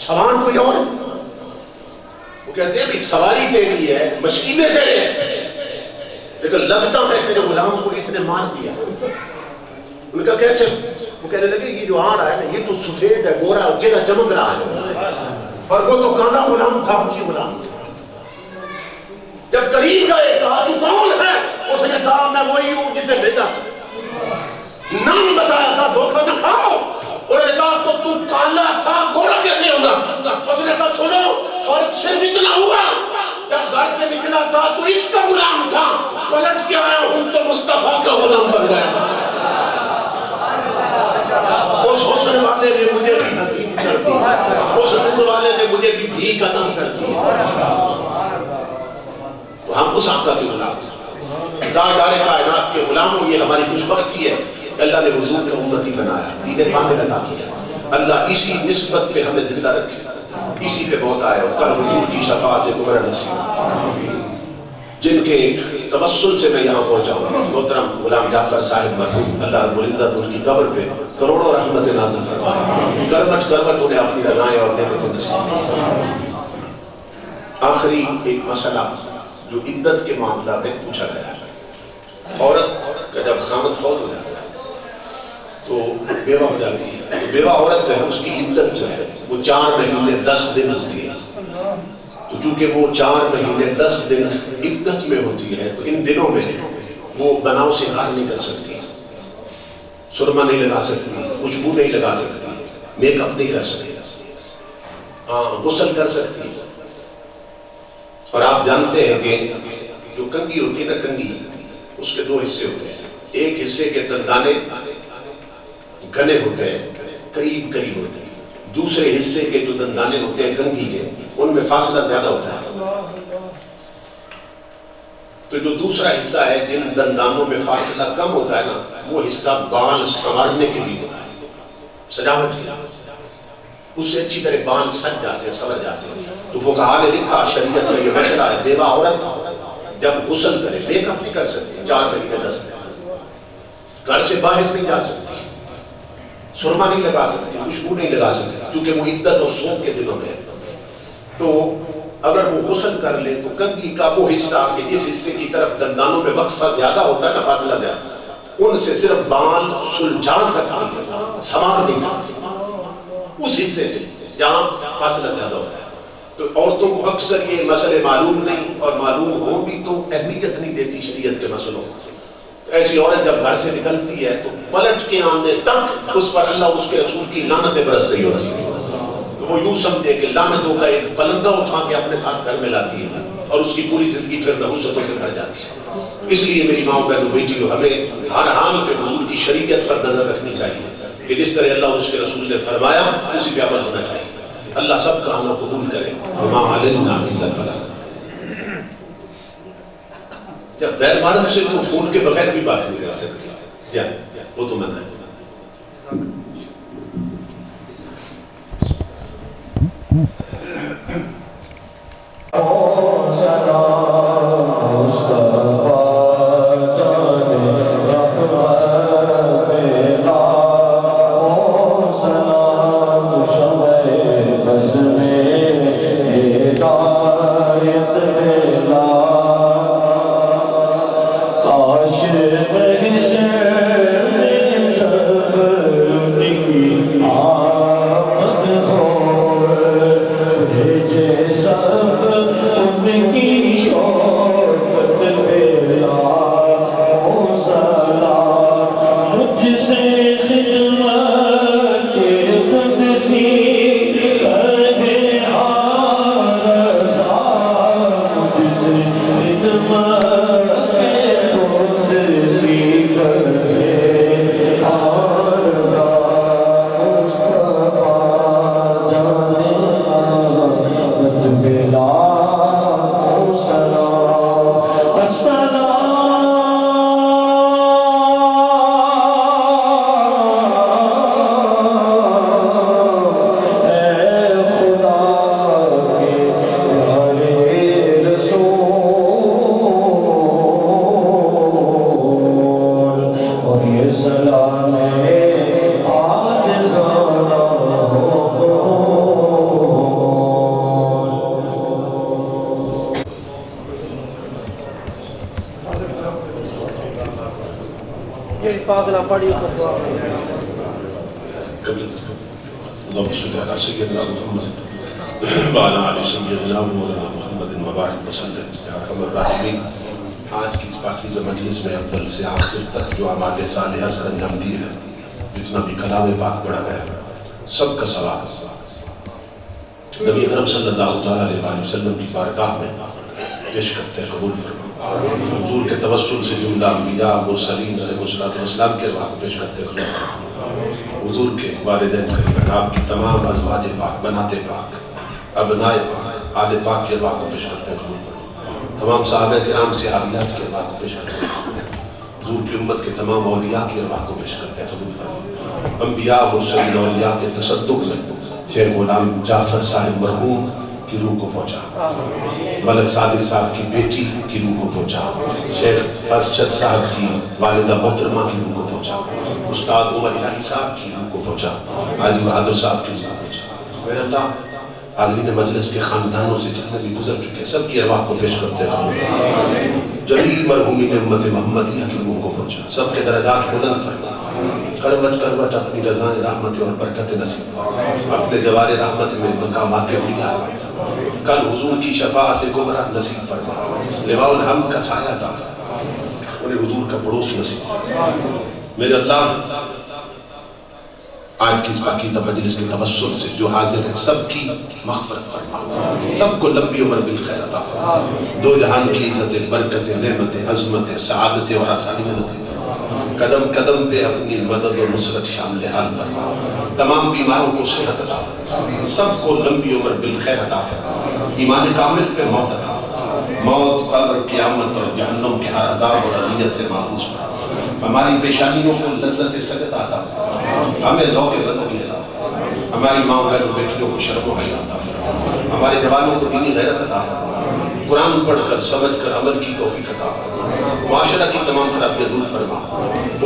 سوار کوئی اور ہے۔ وہ کہتے ہیں بھی سواری تیری ہے، مشکیزیں تیرے ہیں، لیکن لگتا ہے کہ غلام کو اس نے مار دیا۔ ان کا کیسے؟ وہ کہنے لگے یہ جو آ رہا ہے نا، یہ تو سفید ہے، گورا ہے، چہرہ چمک رہا ہے، اور وہ تو کالا غلام تھا، اونچی غلام تھا۔ جب قریب گئے کہا تو کون ہے؟ اس نے کہا میں وہی ہوں جسے بھیجا تھا، نام بتایا تھا، دھوکہ نہ کھاؤ۔ انہوں نے کہا تو کالا تھا، گورا کیسے ہوگا؟ اس نے کہا سنو، فرق صرف اتنا ہوا جب گھر سے نکلا تھا تو اس کا غلام تھا، پلٹ کے آیا ہوں تو مصطفیٰ کا غلام بن گیا۔ اس حسن والے نے مجھے بھی نصیب کر دی، اس نور والے نے مجھے بھی بھیک عطا کر دی، تو ہم اس آقا کے غلام ہیں۔ تاجدار کائنات کے غلاموں، یہ ہماری خوش بختی ہے، اللہ نے حضور کا امتی بنایا، دین کامل عطا کیا۔ اللہ اسی نسبت پہ ہمیں زندہ رکھے، اسی پہ موت آئے، اور کل حضور کی شفاعت کبریٰ نصیب، جن کے توسل سے میں یہاں پہنچا ہوں۔ محترم غلام جعفر صاحب مرحوم، اللہ رب العزت ان کی قبر پہ کروڑوں رحمت نازل فرمائے، کروٹ کروٹ انہیں اپنی رضائیں اور نعمتیں نصیب فرمائے۔ آخری ایک مسئلہ جو عدت کے معاملہ میں پوچھا گیا ہے، عورت کا جب خامد فوت ہو جاتا ہے تو بیوہ ہو جاتی ہے، تو بیوہ عورت جو ہے اس کی عدت جو ہے وہ 4 مہینے 10 دن ہوتی ہے، تو چونکہ وہ 4 مہینے 10 دن عدت میں ہوتی ہے تو ان دنوں میں وہ بناؤ سے باہر نہیں کر سکتی، سرما نہیں لگا سکتی، خوشبو نہیں لگا سکتی، میک اپ نہیں کر سکتی، غسل کر سکتی۔ اور آپ جانتے ہیں کہ جو کنگھی ہوتی ہے نا، کنگھی اس کے 2 حصے ہوتے ہیں، ایک حصے کے دندانے گھنے ہوتے ہیں، قریب قریب ہوتے ہیں، دوسرے حصے کے جو دندانے ہوتے ہیں کنگھی کے، ان میں فاصلہ زیادہ ہوتا ہے۔ تو جو دوسرا حصہ ہے جن دندانوں میں فاصلہ کم ہوتا ہے نا، وہ حصہ بال سنوارنے کے لیے ہوتا ہے، سجاوٹ ہے، اس سے اچھی طرح بال سج جاتے ہیں، سنور جاتے ہیں۔ تو فقہاء نے لکھا شریعت کا یہ مسئلہ ہے، بیوہ عورت جب غسل کرے میک اپ نہیں کر سکتی 4 مہینے 10 دن، گھر سے باہر نہیں جا سکتی، سرما نہیں لگا سکتی، خوشبو نہیں لگا سکتی، کیونکہ وہ عدت اور سوم کے دنوں میں ہے۔ تو اگر وہ غسل کر لے تو کنگھی کا وہ حصہ کہ جس حصے کی طرف دندانوں میں وقفہ زیادہ ہوتا ہے نا، فاصلہ زیادہ، ان سے صرف بال سلجھا سکتی ہے، سنوار نہیں سکتی، اس حصے سے جہاں فاصلہ زیادہ ہوتا ہے۔ تو عورتوں کو اکثر یہ مسئلے معلوم نہیں، اور معلوم ہوں بھی تو اہمیت نہیں دیتی شریعت کے مسئلوں کو۔ ایسی عورت جب گھر سے نکلتی ہے تو پلٹ کے آنے تک اس پر اللہ اس کے رسول کی لعنتیں برس رہی ہوتی ہیں. تو وہ یوں سمجھے کہ لعنتوں کا ایک پلندہ اٹھا کے اپنے ساتھ گھر میں لاتی ہے اور اس کی پوری زندگی پھر نحوستوں سے بھر جاتی ہے. اس لیے میری ماں بہنوں بیٹیوں ہمیں ہر حال پہ حضور کی شریعت پر نظر رکھنی چاہیے کہ جس طرح اللہ اس کے رسول نے فرمایا اسی پہ عمل ہونا چاہیے. اللہ سب کا آنا قبول کرے. وما علینا الا البلاغ. جب غیر محرم سے تو فون کے بغیر بھی بات نہیں کر سکتی کیا وہ تو منع ہے. اللهم صل على سيدنا محمد وعلى آل سيدنا مولانا محمد وبارك وسلم يا ارحم الراحمین. آج کی اس پاکیزہ مجلس میں افضل سے آخر تک جو اعمال صالحہ سر انجام دیے ہیں, جتنا بھی کلام پاک پڑھا گیا سب کا ثواب نبی اکرم صلی اللہ تعالیٰ علیہ وسلم کی بارگاہ میں پیش کرتے قبول فرما. حضور کے توسل سے جملہ انبیاء مرسلین علیہ السلام کے ارواح پیش کرتے قبول فرما. حضور کے والدین کریم آپ کی تمام ازواج پاک, بنات پاک, ابنائے پاک, آل پاک کے ارواح کو پیش کرتے قبول فرما. تمام صحابہ کرام صحابیات کے ارواح کو پیش کرتے حضور کی امت کے تمام اولیاء کی ارواح کو پیش کرتے قبول فرما. انبیاء مرسلین اولیاء کے تصدق سے شیخ غلام جعفر صاحب مرحوم کی روح کو پہنچا, ملک صادق صاحب کی بیٹی کی روح کو پہنچا, شیخ ارشد صاحب کی والدہ محترمہ کی روح کو پہنچا, استاد عمر الہی صاحب کی روح کو پہنچا, حاجی بہادر صاحب کی روح کو پہنچا. میرے اللہ حاضرین مجلس کے خاندانوں سے جتنے بھی گزر چکے سب کی ارواح کو پیش کرتے ہیں. جلیل مرحومین امت محمدیہ کی روح کو پہنچا, سب کے درجات بلند فرما. کروٹ کروٹ اپنی رضائیں رحمت اور برکت نصیب فرما. اپنے جوار رحمت میں مقامات اولیاء فرما. کل حضور کی شفاعت کبریٰ نصیب فرما. لواء الحمد کا سایہ عطا فرما. انہیں حضور کا پڑوس نصیب فرما. میرے اللہ آج کی اس پاکیزہ مجلس کے توسل سے جو حاضر ہیں سب کی مغفرت فرما, سب کو لمبی عمر بالخیر عطا فرما. دو جہان کی عزتیں, برکتیں, نعمتیں, عظمتیں, سعادتیں اور آسانی نصیب فرما. قدم قدم پہ اپنی مدد اور نصرت شامل حال فرما. تمام بیماروں کو صحت عطا فرما, سب کو لمبی عمر بالخیر عطا فرما. ایمان کامل پہ موت عطا فرما. موت, قبر, قیامت اور جہنم کے ہر عذاب اور اذیت سے محفوظ فرما. ہماری پیشانیوں کو لذت سجدہ عطا فرما. ہمیں ذوق بندگی عطا فرما. ہماری ماں بہنوں بیٹیوں کو شرم و حیا عطا فرما. ہمارے جوانوں کو دینی غیرت عطا فرما. قرآن پڑھ کر سمجھ کر عمل کی توفیق عطا فرما. معاشرہ کی تمام خرابیاں دور فرما.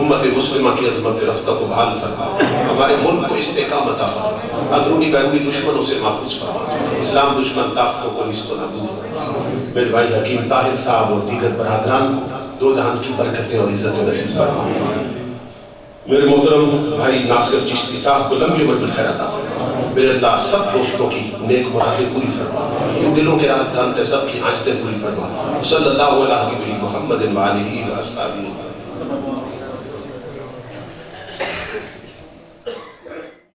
امت مسلمہ کی عظمت رفتہ کو بحال فرما. ہمارے ملک کو استحکام عطا فرما. اندرونی بیرونی دشمنوں سے محفوظ فرما. اسلام دشمن طاقتوں کو نیست و نابود فرما. میرے بھائی حکیم طاہر صاحب اور دیگر برادران کو دو جہان کی برکتیں اور عزتیں نصیب فرما. میرے محترم بھائی ناصر چشتی صاحب کو لمبی عمر بالخیر عطا فرما. میرے اللہ سب دوستوں کی نیک مرادیں پوری فرما. جو دلوں کے راز جانتے سب کی حاجتیں پوری فرما. صلی اللہ علیہ محمد وآلہ وصحبہ ربنا